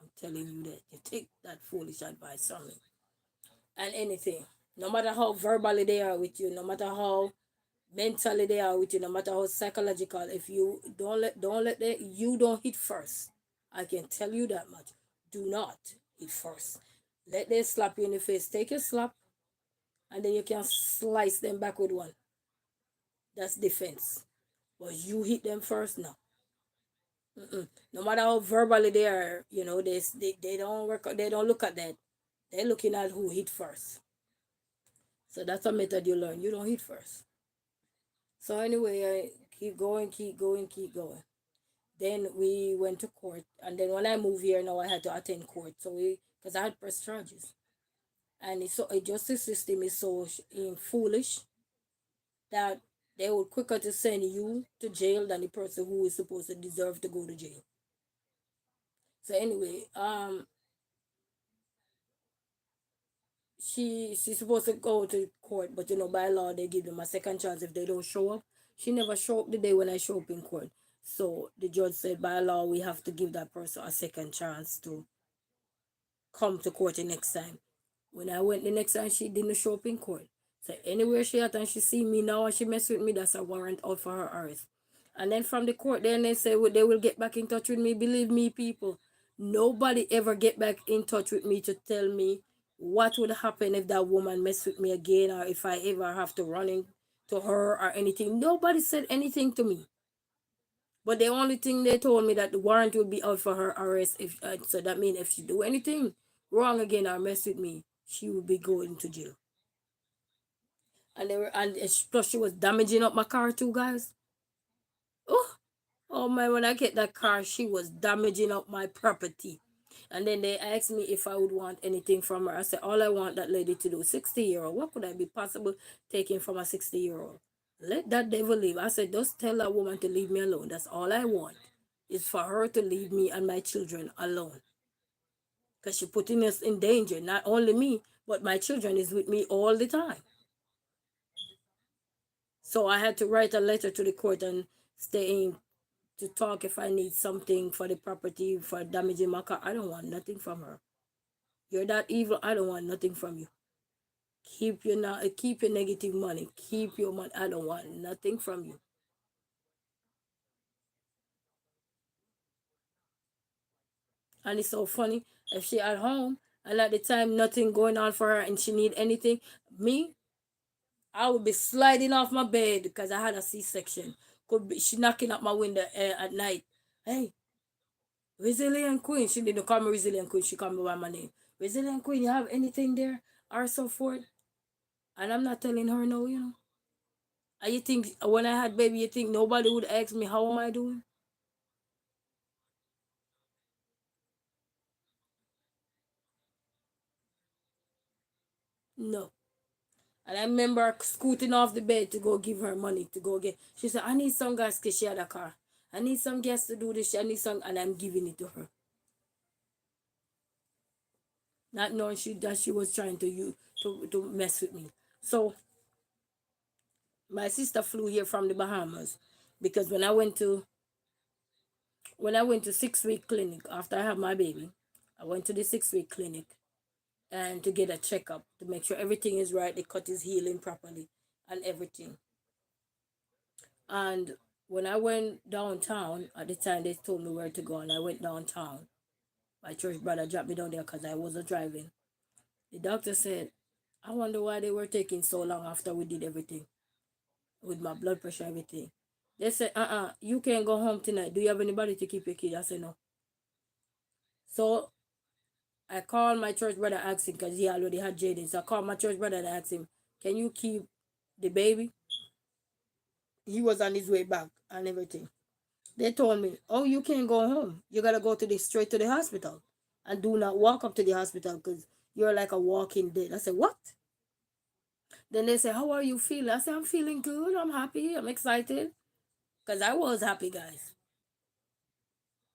I'm telling you that. You take that foolish advice from me. And anything. No matter how verbally they are with you, no matter how mentally they are with you, no matter how psychological, if you don't let you don't hit first. I can tell you that much. Do not hit first. Let them slap you in the face. Take your slap and then you can slice them back with one. That's defense. But you hit them first now. No matter how verbally they are, they don't work. They don't look at that. They're looking at who hit first. So that's a method you learn. You don't hit first. So anyway, I keep going, keep going, keep going. Then we went to court, and then when I moved here, now I had to attend court. So because I had pressed charges, and it's so a justice system is so foolish that they would quicker to send you to jail than the person who is supposed to deserve to go to jail. So anyway, she's supposed to go to court, but by law they give them a second chance if they don't show up. She never showed up the day when I show up in court. So the judge said by law we have to give that person a second chance to come to court the next time. When I went the next time, she didn't show up in court. So anywhere she at and she see me now and she mess with me, that's a warrant out for her arrest. And then from the court, then they say they will get back in touch with me. Believe me, people, nobody ever get back in touch with me to tell me what would happen if that woman mess with me again, or if I ever have to run into her or anything. Nobody said anything to me. But the only thing they told me that the warrant will be out for her arrest. If so, that means if she do anything wrong again or mess with me, she will be going to jail. And they were, and plus she was damaging up my car too, guys. Oh my! When I get that car, she was damaging up my property. And then they asked me if I would want anything from her. I said, all I want that lady to do, 60-year-old. What could I be possible taking from a 60-year-old? Let that devil leave. I said, just tell that woman to leave me alone. That's all I want, is for her to leave me and my children alone. Because she's putting us in danger. Not only me, but my children is with me all the time. So I had to write a letter to the court and stay in to talk if I need something for the property, for damaging my car. I don't want nothing from her. You're that evil. I don't want nothing from you. Keep your negative money. Keep your money. I don't want nothing from you. And it's so funny, if she at home and at the time nothing going on for her and she need anything, me, I would be sliding off my bed because I had a C-section. Could be she knocking at my window at night. Hey, Resilient Queen. She didn't call me Resilient Queen. She called me by my name. Resilient Queen, you have anything there? Or so forth. And I'm not telling her no, you know. And you think when I had baby, you think nobody would ask me how am I doing? No. And I remember scooting off the bed to go give her money to go get. She said, I need some gas because she had a car. I need some gas to do this. I need some, and I'm giving it to her. Not knowing that she was trying to to mess with me. So my sister flew here from the Bahamas because when I went to 6-week clinic after I had my baby, I went to the 6-week clinic and to get a checkup to make sure everything is right, the cut is healing properly and everything. And when I went downtown, at the time they told me where to go, and I went downtown. My church brother dropped me down there because I wasn't driving. The doctor said, I wonder why they were taking so long after we did everything with my blood pressure, everything. They said, you can't go home tonight. Do you have anybody to keep your kid? I said, no. So I called my church brother, asked him, because he already had Jaden. So I called my church brother and asked him, can you keep the baby? He was on his way back and everything. They told me, oh, you can't go home. You got to go to straight to the hospital. And do not walk up to the hospital because you're like a walking dead. I said, what? Then they say, how are you feeling? I said, I'm feeling good. I'm happy. I'm excited. Because I was happy, guys.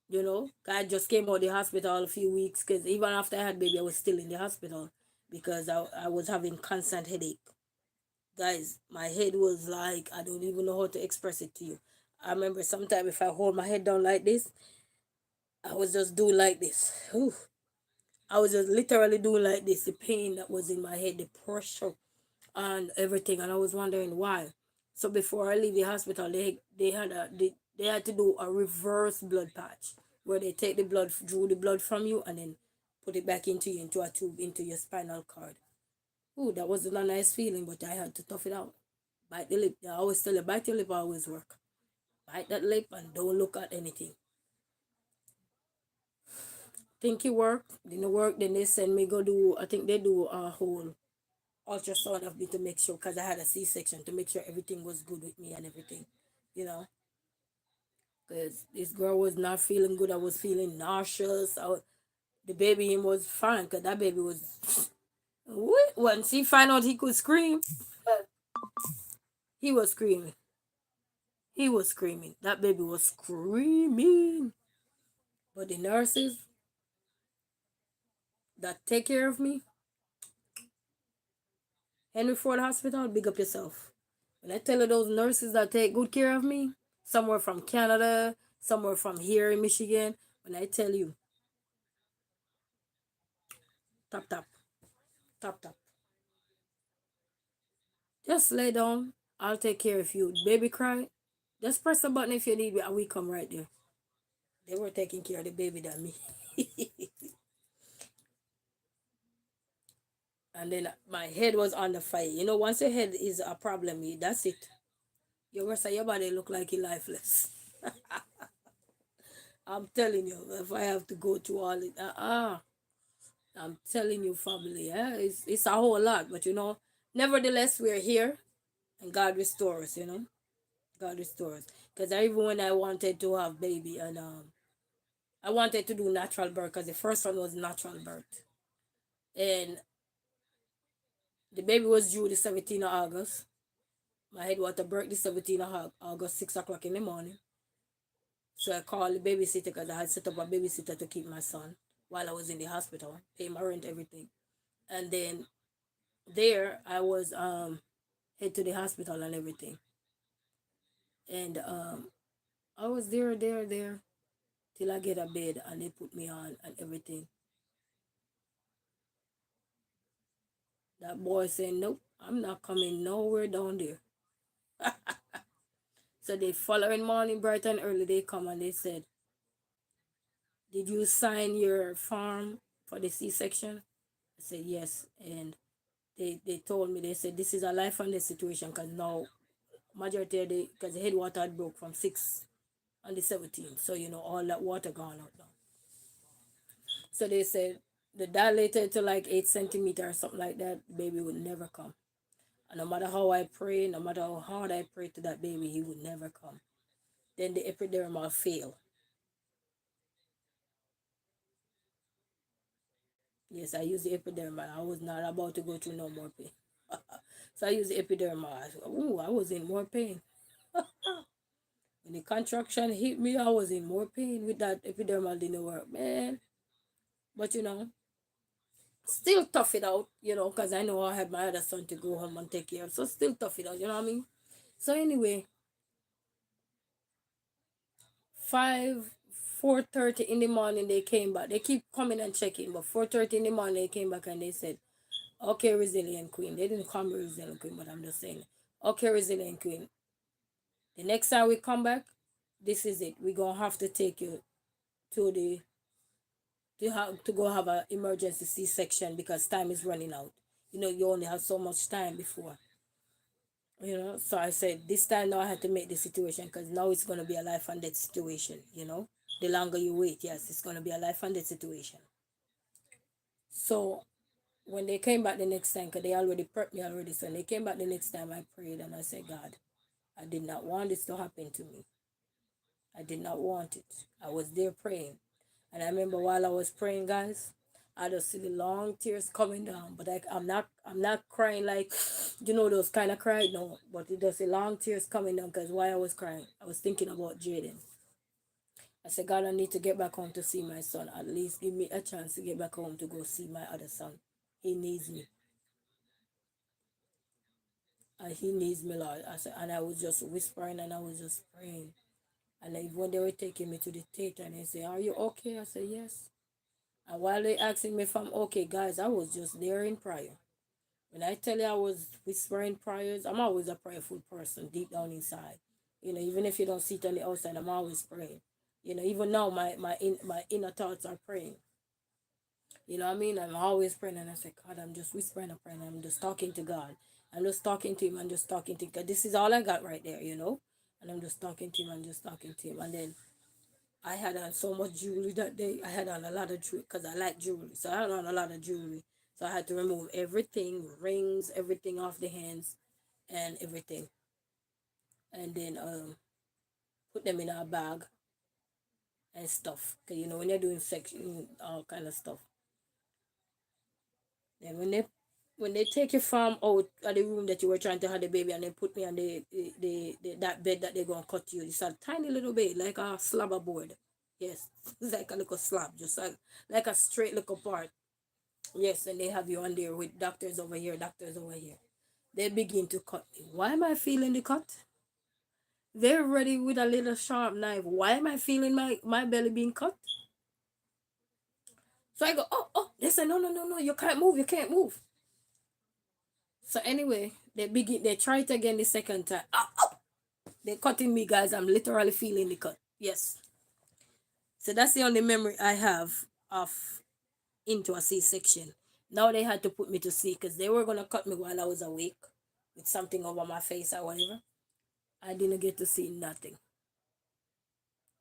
You know, I just came out of the hospital a few weeks because even after I had baby, I was still in the hospital because I was having constant headache. Guys, my head was like, I don't even know how to express it to you. I remember sometimes if I hold my head down like this, I was just doing like this. Whew. I was just literally doing like this. The pain that was in my head, the pressure and everything, and I was wondering why. So before I leave the hospital, they had to do a reverse blood patch where they take the blood, drew the blood from you, and then put it back into you into a tube into your spinal cord. Ooh, that wasn't a nice feeling, but I had to tough it out. Bite the lip. I always tell you, bite your lip always work. Bite that lip and don't look at anything. Think it worked. Didn't work. Then they send me go do. I think they do a whole ultrasound of me to make sure because I had a C-section to make sure everything was good with me and everything, you know. Because this girl was not feeling good. I was feeling nauseous. The baby him was fine because that baby was. Once he found out he could scream, he was screaming. He was screaming. That baby was screaming. But the nurses that take care of me, Henry Ford Hospital, big up yourself. When I tell you those nurses that take good care of me, somewhere from Canada, somewhere from here in Michigan, when I tell you, tap, tap, tap, tap. Just lay down. I'll take care of you. Baby cry. Just press the button if you need me, and we come right there. They were taking care of the baby than me. And then my head was on the fire. You know, once your head is a problem, that's it. You ever say your body look like you lifeless. I'm telling you, if I have to go through all it, I'm telling you, family, yeah, it's a whole lot. But you know, nevertheless, we're here, and God restores. You know, God restores. Because even when I wanted to have baby, and I wanted to do natural birth, because the first one was natural birth, and the baby was due the 17th of August. My head was to birth the 17th of August, 6 o'clock in the morning. So I called the babysitter because I had set up a babysitter to keep my son while I was in the hospital, pay my rent, everything. And then there I was head to the hospital and everything. And I was there till I get a bed and they put me on and everything. That boy said, nope, I'm not coming nowhere down there. So the following morning, bright and early, they come and they said, did you sign your form for the C-section? I said, yes. And they told me, they said, this is a life and death situation because now, majority of because the headwater had broke from 6 on the 17th. So, you know, all that water gone out now. So they said, the dilated to like 8 centimeters or something like that, the baby would never come. And no matter how I pray, no matter how hard I pray to that baby, he would never come. Then the epidermal fail. Yes, I used the epidermal. I was not about to go through no more pain. So I used the epidermal. I was in more pain. When the contraction hit me, I was in more pain with that epidermal didn't work, man. But you know, still tough it out, you know, because I know I had my other son to go home and take care of. So still tough it out, you know what I mean? So anyway, 5 4:30 in the morning they came back. They keep coming and checking, but 4:30 in the morning they came back and they said, okay, resilient queen. They didn't call me resilient queen, but I'm just saying, okay, resilient queen. The next time we come back, this is it. We're gonna have to take you to the to go have an emergency C-section because time is running out. You know, you only have so much time before. You know, so I said this time now I had to make the situation because now it's gonna be a life and death situation. You know, the longer you wait, yes, it's gonna be a life and death situation. So when they came back the next time, because they already prepped me already, so when they came back the next time, I prayed and I said, God, I did not want this to happen to me. I did not want it. I was there praying. And I remember while I was praying, guys, I just see the long tears coming down. But I'm not crying like, you know, those kind of cry. No, but it does the long tears coming down because why I was crying, I was thinking about Jaden. I said, God, I need to get back home to see my son. At least give me a chance to get back home to go see my other son. He needs me. And he needs me, Lord. I said, and I was just whispering and I was just praying. And then when they were taking me to the theater and they say, are you okay? I said, yes. And while they asking me if I'm okay, guys, I was just there in prayer. When I tell you I was whispering prayers, I'm always a prayerful person deep down inside. You know, even if you don't see it on the outside, I'm always praying. You know, even now my inner thoughts are praying. You know what I mean? I'm always praying and I say, God, I'm just whispering and praying. I'm just talking to God. I'm just talking to him. I'm just talking to him. 'Cause this is all I got right there, you know? And I'm just talking to him. I'm just talking to him. And then I had on so much jewelry that day. I had on a lot of jewelry because I like jewelry. So I had on a lot of jewelry. So I had to remove everything, rings, everything off the hands and everything. And then put them in a bag and stuff. Because you know when you're doing section, all kind of stuff. Then when they take you from out of the room that you were trying to have the baby and they put me on the that bed that they're gonna cut you. It's a tiny little bed, like a slab of board. Yes. It's like a little slab, just like a straight little part. Yes, and they have you on there with doctors over here, doctors over here. They begin to cut me. Why am I feeling the cut? They're ready with a little sharp knife. Why am I feeling my belly being cut? So I go, oh. They say, no, you can't move, you can't move. So anyway, they try it again the second time. They're cutting me, guys. I'm literally feeling the cut. Yes. So that's the only memory I have of into a C-section. Now they had to put me to sleep because they were gonna cut me while I was awake with something over my face or whatever. I didn't get to see nothing.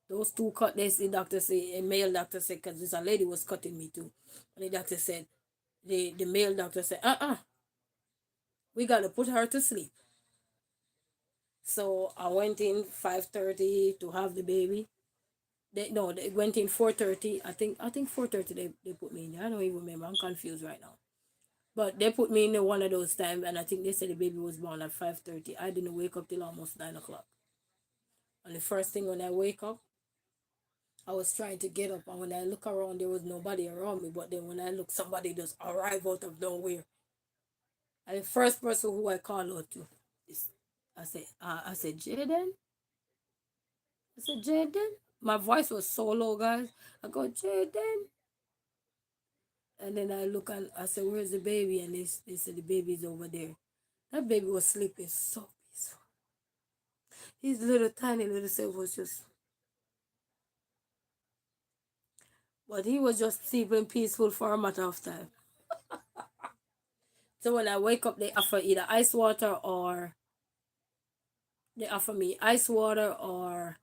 Those two cut, the doctor said, a male doctor said, because this a lady was cutting me too. And the doctor said, the male doctor said, we got to put her to sleep. So I went in 5:30 to have the baby. They went in 4:30. I think 4:30 they put me in there. I don't even remember. I'm confused right now. But they put me in one of those times, and I think they said the baby was born at 5:30. I didn't wake up till almost 9 o'clock. And the first thing when I wake up, I was trying to get up, and when I look around, there was nobody around me. But then when I look, somebody just arrived out of nowhere. And the first person who I call out to is, I said, Jaden. I said, Jaden. My voice was so low, guys. I go, Jaden. And then I look and I said, where's the baby? And they said the baby's over there. That baby was sleeping so peaceful. His little tiny little self was just, but he was just sleeping peaceful for a matter of time. So when I wake up, they offer either ice water or they offer me ice water, or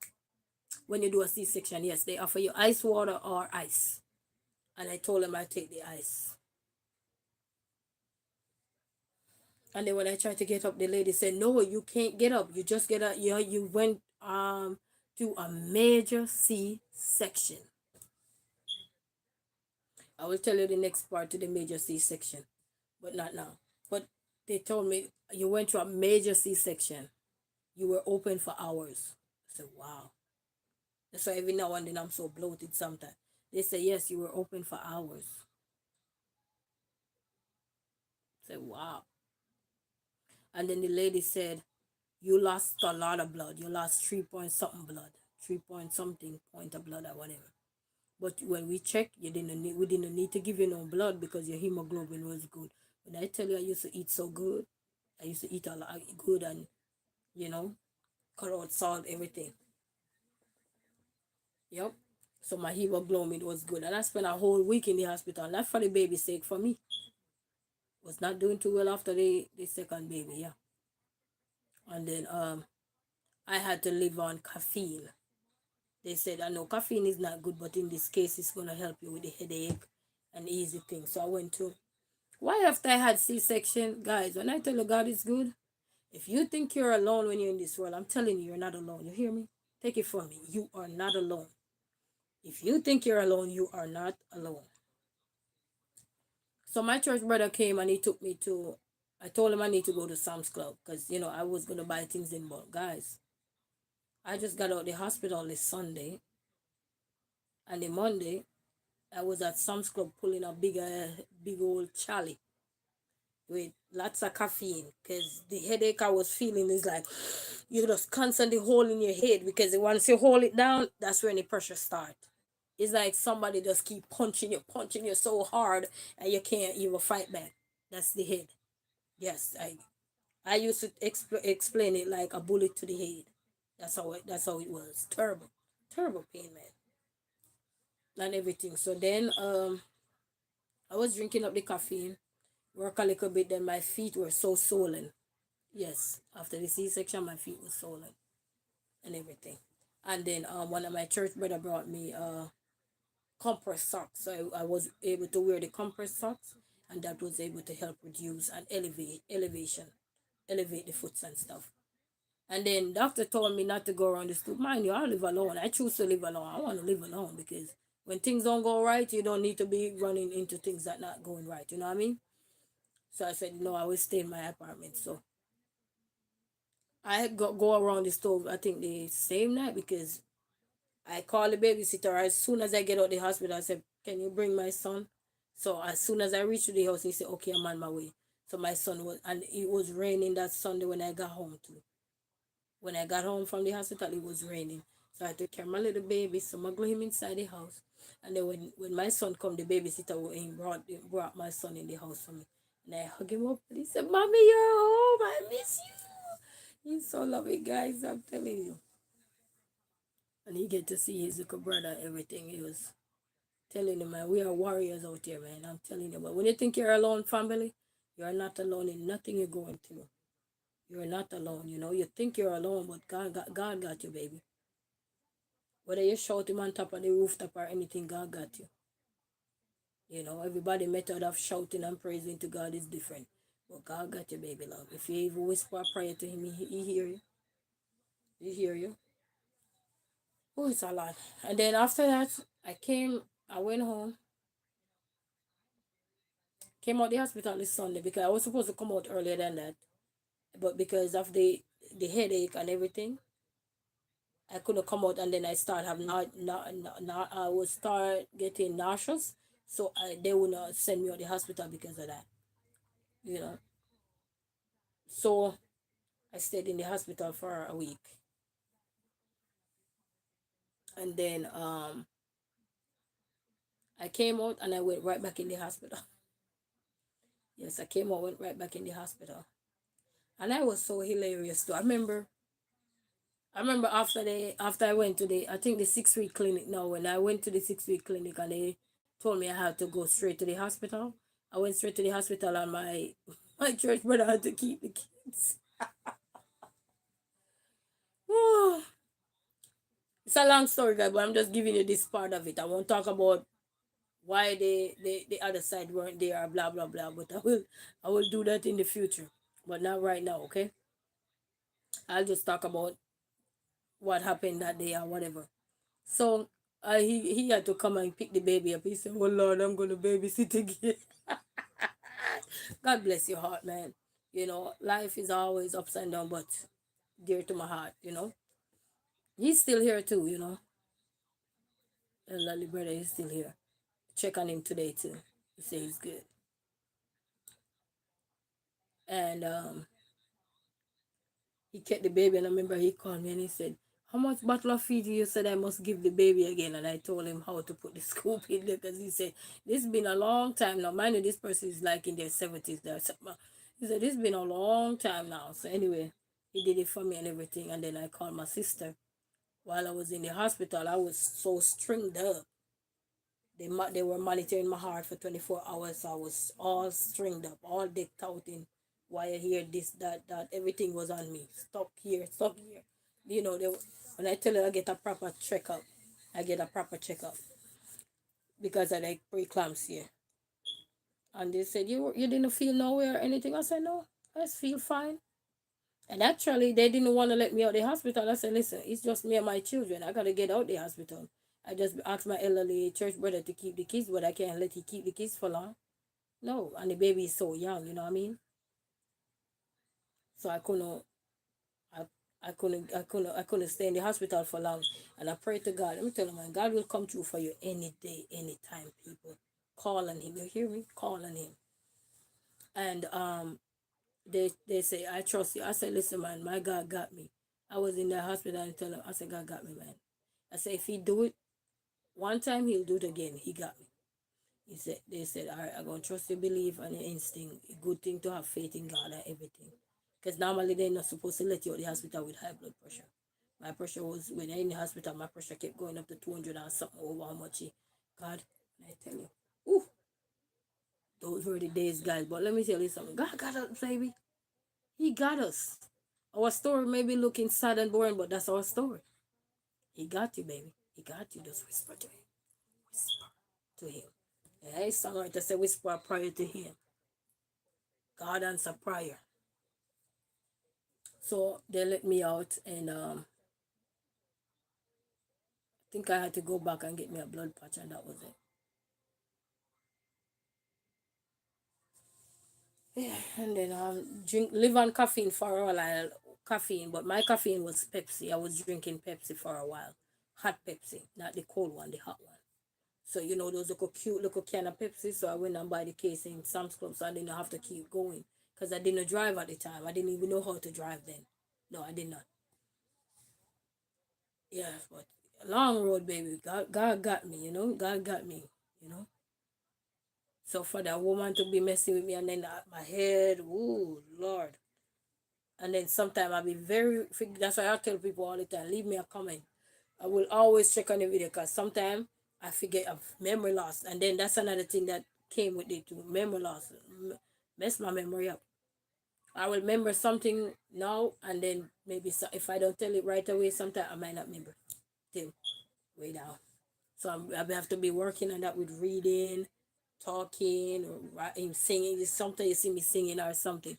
when you do a C-section, yes, they offer you ice water or ice. And I told them I take the ice. And then when I tried to get up, the lady said, no, you can't get up. You just get up. You went to a major C-section. I will tell you the next part to the major C-section, but not now. But they told me you went to a major C-section. You were open for hours. I said, wow. That's why every now and then I'm so bloated sometimes. They say, yes, you were open for hours. I said, wow. And then the lady said, you lost a lot of blood. You lost 3 point something blood. 3 point something point of blood or whatever. But when we checked, we didn't need to give you no blood because your hemoglobin was good. When I tell you I used to eat so good, I used to eat a lot good and, cut out salt, everything. Yep. So my hemoglobin was good. And I spent a whole week in the hospital. Not for the baby's sake, for me. Was not doing too well after the second baby, yeah. And then I had to live on caffeine. They said, I know caffeine is not good, but in this case, it's going to help you with the headache and easy things. So I went to, why after I had C-section, guys, when I tell you God is good, if you think you're alone when you're in this world, I'm telling you, you're not alone. You hear me? Take it from me. You are not alone. If you think you're alone, you are not alone. So my church brother came and he took me to, I told him I need to go to Sam's Club because, I was going to buy things in bulk. Guys, I just got out of the hospital this Sunday, and the Monday, I was at Sam's Club pulling a big old chally with lots of caffeine because the headache I was feeling is like you're just constantly holding your head because once you hold it down, that's when the pressure starts. It's like somebody just keep punching you so hard and you can't even fight back. That's the head. Yes, I used to explain it like a bullet to the head. That's how it was. Terrible pain, man, and everything. So then I was drinking up the caffeine, work a little bit, then my feet were so swollen. Yes, after the C-section, my feet were swollen and everything. And then one of my church brother brought me compress socks. So I was able to wear the compress socks, and that was able to help reduce and elevate the foots and stuff. And then doctor told me not to go around the stoop. Mind you, I live alone. I choose to live alone. I want to live alone because when things don't go right, you don't need to be running into things that not going right. You know what I mean? So I said, no, I will stay in my apartment. So I go around the stove, I think the same night because I called the babysitter as soon as I get out of the hospital. I said, can you bring my son? So as soon as I reached the house, he said, okay, I'm on my way. So my son was, and it was raining that Sunday when I got home too. When I got home from the hospital, it was raining. So I took care of my little baby, smuggled him inside the house. And then when my son come, the babysitter brought my son in the house for me. And I hug him up and he said, Mommy, you're home. I miss you. He's so loving, guys. I'm telling you. And he get to see his little brother, everything. He was telling him, man, we are warriors out here, man. I'm telling you. But when you think you're alone, family, you're not alone in nothing you're going through. You're not alone. You know, you think you're alone, but God got you, baby. Whether you shout him on top of the rooftop or anything, God got you. You know, everybody method of shouting and praising to God is different. But God got you, baby love. If you even whisper a prayer to him, he hear you. He hear you. Oh, it's a lot. And then after that, I went home, came out the hospital this Sunday because I was supposed to come out earlier than that. But because of the headache and everything, I couldn't come out, and then I start having I would start getting nauseous. So they would not send me to the hospital because of that. You know. So I stayed in the hospital for a week. And then I came out and I went right back in the hospital. Yes, I came out, went right back in the hospital. And I was so hilarious too. I remember after I went to the, I think the 6 week clinic now, when I went to the 6 week clinic and they told me I had to go straight to the hospital. I went straight to the hospital and my my church brother had to keep the kids. Oh, it's a long story, guys, but I'm just giving you this part of it. I won't talk about why the other side weren't there, blah blah blah. But I will do that in the future. But not right now, okay? I'll just talk about what happened that day or whatever. So he had to come and pick the baby up. He said, "Oh Lord, I'm gonna babysit again." God bless your heart, man. You know, life is always ups and down, but dear to my heart, you know. He's still here too, you know. And Lolly brother is still here. Check on him today too. He says he's good. And he kept the baby, and I remember he called me and he said, "How much bottle of feed you said I must give the baby again?" And I told him how to put the scoop in there because he said, "This has been a long time now." Mind you, this person is like in their 70s. He said, "This has been a long time now." So anyway, he did it for me and everything. And then I called my sister. While I was in the hospital, I was so stringed up. They were monitoring my heart for 24 hours. So I was all stringed up, all decked out in wire here, this, that. Everything was on me. Stop here, stop here. You know, when I tell you I get a proper checkup, I get a proper checkup because I like preeclampsia. And they said, you didn't feel nowhere or anything? I said, no, I just feel fine. And actually, they didn't want to let me out the hospital. I said, listen, it's just me and my children. I got to get out the hospital. I just asked my elderly church brother to keep the kids, but I can't let he keep the kids for long. No, and the baby is so young, you know what I mean? So I, I couldn't stay in the hospital for long. And I pray to God. Let me tell you, man, God will come through for you any day, anytime, people. Call on him. You hear me? Call on him. And they say, I trust you. I said, listen, man, my God got me. I was in the hospital and tell him, I said, God got me, man. I said, if he do it one time, he'll do it again. He got me. They said, all right, I'm going to trust your belief and your instinct. A good thing to have faith in God and everything. Because normally they're not supposed to let you out of the hospital with high blood pressure. My pressure was, when I in the hospital, my pressure kept going up to 200 and something over how much God, I tell you, ooh, those were the days, guys. But let me tell you something. God got us, baby. He got us. Our story may be looking sad and boring, but that's our story. He got you, baby. He got you. Just whisper to him. Whisper to him. Yeah, his songwriter said, whisper a prayer to him. God answer prayer. So they let me out, and I think I had to go back and get me a blood patch, and that was it. Yeah, and then live on caffeine for a while. Caffeine, but my caffeine was Pepsi. I was drinking Pepsi for a while. Hot Pepsi, not the cold one, the hot one. So you know those little cute little can of Pepsi. So I went and buy the case in Sam's Club, so I didn't have to keep going because I didn't drive at the time. I didn't even know how to drive then. No, I did not. Yeah, but long road, baby. God got me. You know, God got me. You know. So for that woman to be messing with me and then my head, ooh, Lord. And then sometimes I'll be that's why I tell people all the time, leave me a comment. I will always check on the video because sometimes I forget of memory loss. And then that's another thing that came with it too. Memory loss. Mess my memory up. I will remember something now and then maybe if I don't tell it right away, sometimes I might not remember till way down. So I have to be working on that with reading, talking, or writing, singing. Sometimes you see me singing or something,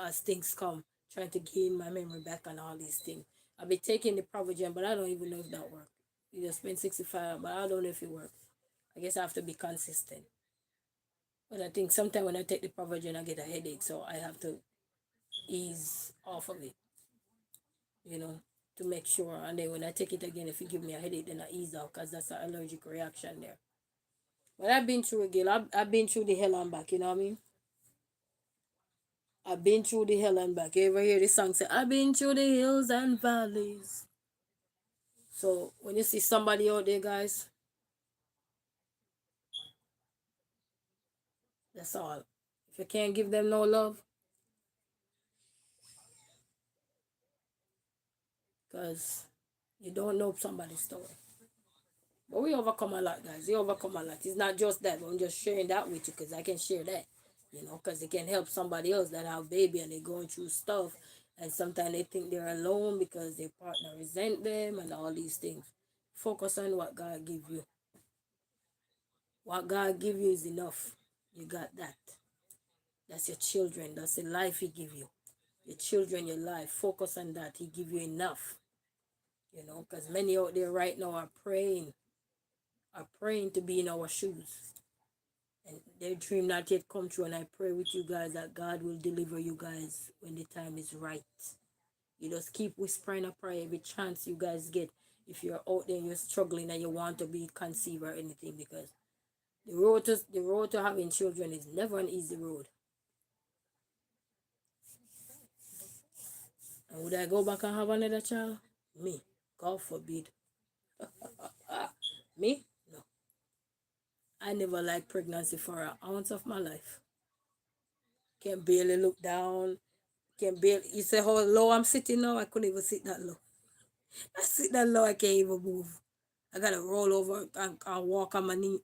as things come, trying to gain my memory back on all these things. I'll be taking the Provigen, but I don't even know if that works. You just spend 65, but I don't know if it works. I guess I have to be consistent. But I think sometimes when I take the Provigen, I get a headache, so I have to ease off of it, you know, to make sure. And then when I take it again, if it give me a headache, then I ease off because that's an allergic reaction there. But I've been through it, Gil. I've been through the hell and back, you know what I mean? I've been through the hell and back. You ever hear the song say, I've been through the hills and valleys. So when you see somebody out there, guys, that's all. If you can't give them no love, because you don't know somebody's story. But we overcome a lot, guys. We overcome a lot. It's not just that, but I'm just sharing that with you because I can share that, because it can help somebody else that have baby and they're going through stuff. And sometimes they think they're alone because their partner resent them and all these things. Focus on what God give you. What God give you is enough. You got that. That's your children. That's the life He give you. Your children, your life. Focus on that. He give you enough. Because many out there right now are praying to be in our shoes. And their dream not yet come true. And I pray with you guys that God will deliver you guys when the time is right. You just keep whispering a prayer every chance you guys get. If you're out there and you're struggling and you want to be conceived or anything, because the road to having children is never an easy road. And would I go back and have another child? Me. God forbid. Me? No. I never liked pregnancy for an ounce of my life. Can barely look down. You say how low I'm sitting now? I couldn't even sit that low. I sit that low, I can't even move. I gotta roll over and walk on my knee.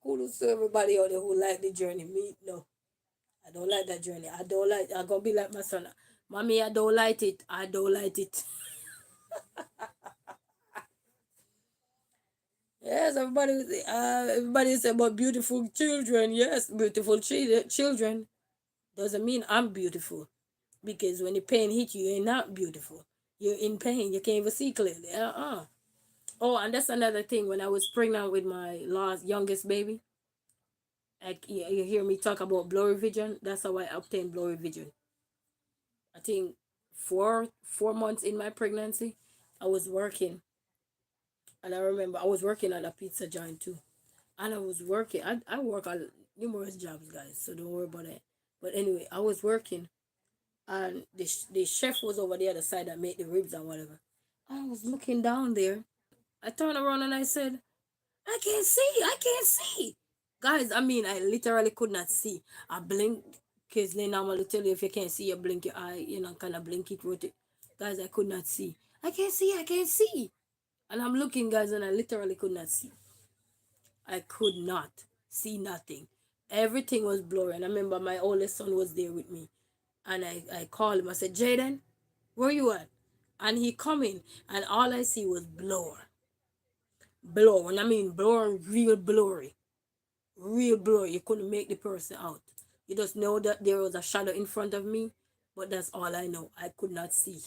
Kudos to everybody out there who like the journey. Me, no. I don't like that journey. I'm gonna be like my son. Mommy, I don't like it. I don't like it. Yes, everybody say about beautiful children. Yes, beautiful children. Doesn't mean I'm beautiful. Because when the pain hit you, you're not beautiful. You're in pain. You can't even see clearly. Oh, and that's another thing. When I was pregnant with my youngest baby, you hear me talk about blurry vision. That's how I obtained blurry vision. I think 4 months in my pregnancy, I was working, and I remember I was working at a pizza joint too, and I was working. I work on numerous jobs, guys, so don't worry about that. But anyway, I was working, and the chef was over the other side that made the ribs and whatever. I was looking down there. I turned around and I said, I can't see. I can't see. Guys, I mean, I literally could not see. I blinked because they normally tell you if you can't see, you blink your eye, kind of blink it, rotate. Guys, I could not see. I can't see. I can't see. And I'm looking, guys, and I literally could not see. I could not see nothing. Everything was blurry. And I remember my oldest son was there with me. And I called him. I said, Jaden, where you at? And he come in, and all I see was blur. Blur. When I mean blur, real blurry. Real blurry. You couldn't make the person out. You just know that there was a shadow in front of me, but that's all I know. I could not see.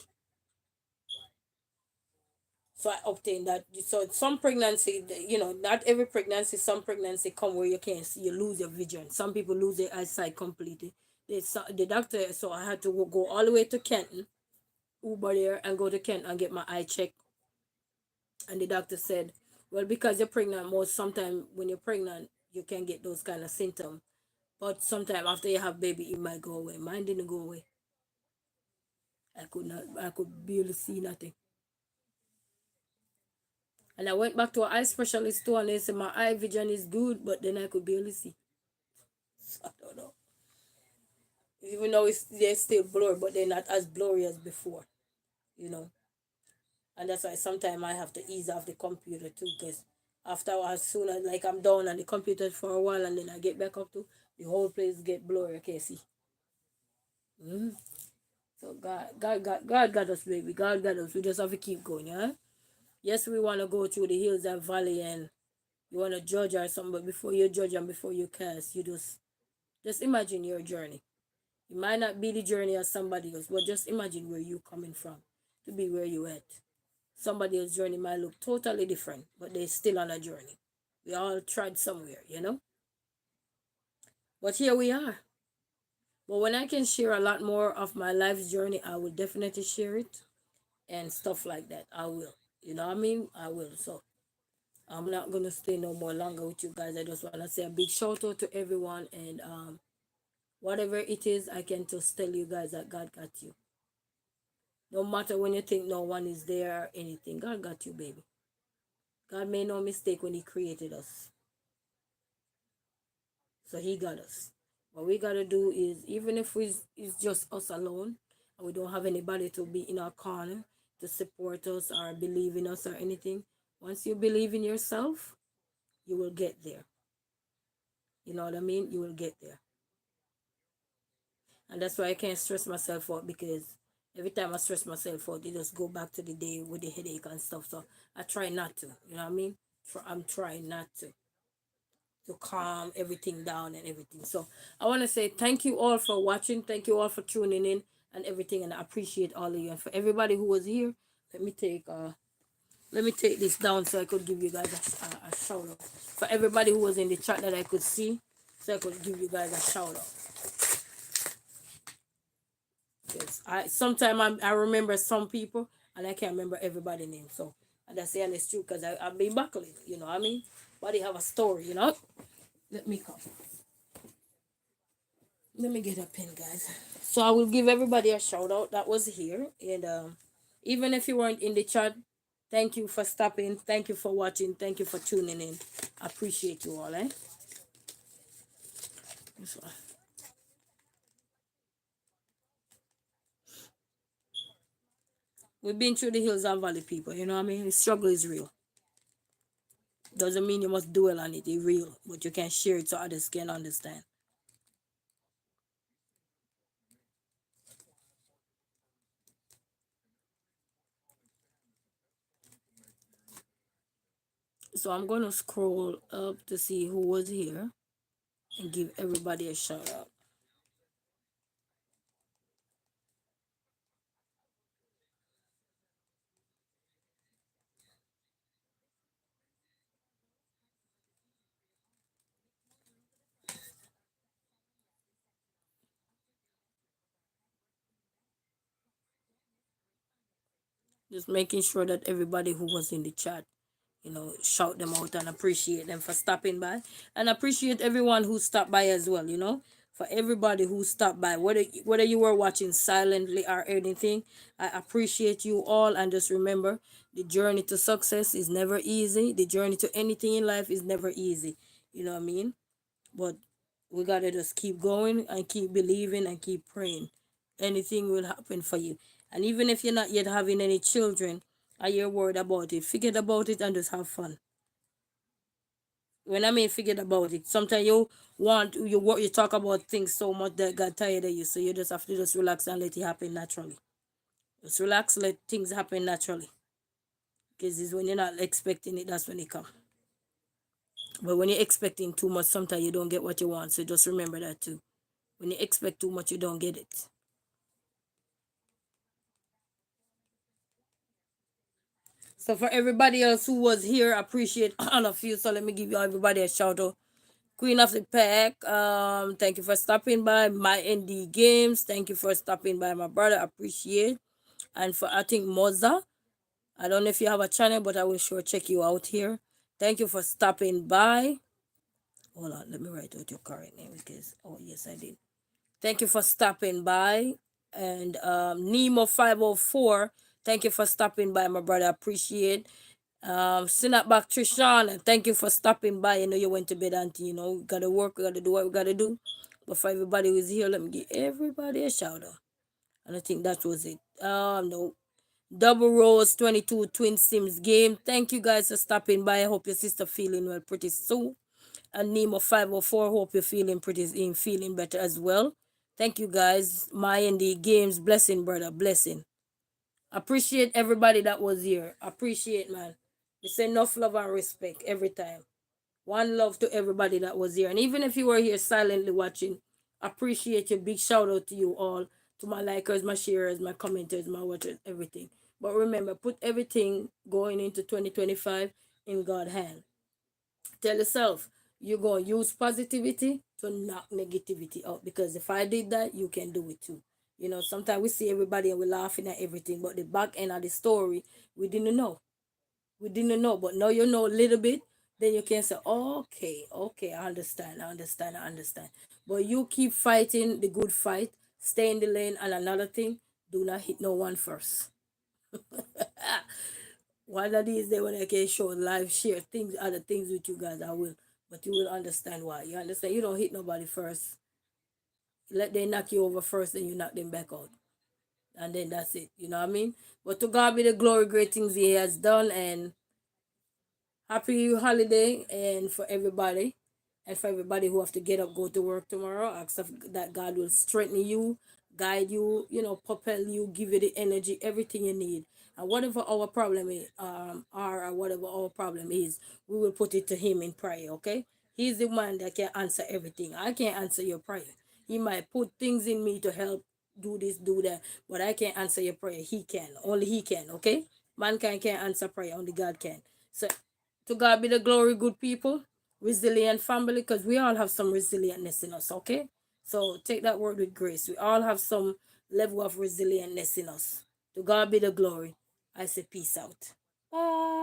So I obtained that. So some pregnancy, not every pregnancy, some pregnancy come where you can't see, you lose your vision. Some people lose their eyesight completely. The doctor, so I had to go all the way to Kenton, Uber there, and go to Kenton and get my eye checked. And the doctor said, well, because you're pregnant, sometimes when you're pregnant, you can get those kind of symptoms. But sometimes after you have baby, it might go away. Mine didn't go away. I could barely see nothing. And I went back to an eye specialist too, and they said my eye vision is good, but then I could barely see. So I don't know. Even though they're still blurry, but they're not as blurry as before, you know. And that's why sometimes I have to ease off the computer too, because after as soon as like I'm down on the computer for a while and then I get back up to the whole place get blurry. I can't see. Mm. So God got us, baby. God got us. We just have to keep going, yeah. Yes, we want to go through the hills and valley, and you want to judge or something, but before you judge and before you cast, you just imagine your journey. It might not be the journey of somebody else, but just imagine where you coming from to be where you at. Somebody else's journey might look totally different, but they're still on a journey. We all tried somewhere, you know? But here we are. But when I can share a lot more of my life's journey, I will definitely share it and stuff like that. I will. You know what I mean? I will. So I'm not gonna stay no more longer with you guys. I just wanna say a big shout out to everyone, and whatever it is, I can just tell you guys that God got you. No matter when you think no one is there or anything, God got you, baby. God made no mistake when He created us. So He got us. What we gotta do is, even if it's just us alone and we don't have anybody to be in our corner to support us or believe in us or anything, once you believe in yourself, you will get there. You know what I mean? You will get there. And that's why I can't stress myself out, because every time I stress myself out, it just go back to the day with the headache and stuff. So I try not to. You know what I mean? I'm trying not to calm everything down and everything. So I want to say thank you all for watching. Thank you all for tuning in and everything, and I appreciate all of you. And for everybody who was here, let me take this down so I could give you guys a shout out. For everybody who was in the chat that I could see, so I could give you guys a shout out. Yes, I remember some people and I can't remember everybody's name. So and that's the honest truth, because I've been buckling, you know what I mean? But they have a story, you know. Let me come. Let me get a pen, guys. So I will give everybody a shout out that was here, and even if you weren't in the chat, thank you for stopping. Thank you for watching. Thank you for tuning in. I appreciate you all. So, we've been through the hills and valley, people. You know what I mean? The struggle is real. Doesn't mean you must dwell on it. It's real, but you can share it so others can understand. So I'm gonna scroll up to see who was here and give everybody a shout out. Just making sure that everybody who was in the chat, you know, shout them out and appreciate them for stopping by, and appreciate everyone who stopped by as well, you know. For everybody who stopped by, whether you were watching silently or anything, I appreciate you all. And just remember, the journey to success is never easy. The journey to anything in life is never easy, you know what I mean? But we gotta just keep going and keep believing and keep praying. Anything will happen for you. And even if you're not yet having any children and you're worried about it, forget about it and just have fun. When I mean forget about it, sometimes you talk about things so much that got tired of you, so you just have to just relax and let it happen naturally. Just relax, let things happen naturally. Because it's when you're not expecting it, that's when it comes. But when you're expecting too much, sometimes you don't get what you want. So just remember that too. When you expect too much, you don't get it. So for everybody else who was here, I appreciate all of you. So let me give you everybody a shout out. Queen of the Pack, thank you for stopping by. My ND Games, thank you for stopping by, my brother. Appreciate. And for I think Moza, I don't know if you have a channel, but I will sure check you out here. Thank you for stopping by. Hold on, let me write out your correct name, because oh yes I did. Thank you for stopping by. And Nemo 504, thank you for stopping by, my brother. Appreciate. Snap back Trishan, and thank you for stopping by. You know you went to bed, auntie. You know, we gotta work, we gotta do what we gotta do. But for everybody who's here, let me give everybody a shout out. And I think that was it. No. Double Rose 22 Twin Sims game. Thank you guys for stopping by. I hope your sister feeling well pretty soon. And Nemo 504, hope you're feeling better as well. Thank you guys. My and the games, blessing, brother, blessing. Appreciate everybody that was here. Appreciate, man. We say enough love and respect every time. One love to everybody that was here. And even if you were here silently watching, appreciate you. Big shout out to you all. To my likers, my sharers, my commenters, my watchers, everything. But remember, put everything going into 2025 in God's hand. Tell yourself, you're going to use positivity to knock negativity out. Because if I did that, you can do it too. You know, sometimes we see everybody and we're laughing at everything. But the back end of the story, we didn't know. We didn't know, but now you know a little bit, then you can say, okay, I understand. But you keep fighting the good fight, stay in the lane, and another thing, do not hit no one first. One of these days when I can show live, share things, other things with you guys, I will. But you will understand why. You understand? You don't hit nobody first. Let them knock you over first, then you knock them back out. And then that's it. You know what I mean? But to God be the glory, great things He has done, and happy holiday and for everybody who have to get up, go to work tomorrow. I ask that God will strengthen you, guide you, propel you, give you the energy, everything you need. And whatever our problem is, or whatever our problem is, we will put it to Him in prayer. Okay, He's the one that can answer everything. I can't answer your prayer. He might put things in me to help do this, do that, but I can't answer your prayer. He can. Only He can. Okay, mankind can't answer prayer. Only God can. So to God be the glory, good people, resilient family, because we all have some resilientness in us, okay? So take that word with grace. We all have some level of resilientness in us. To God be the glory. I say peace out. Bye.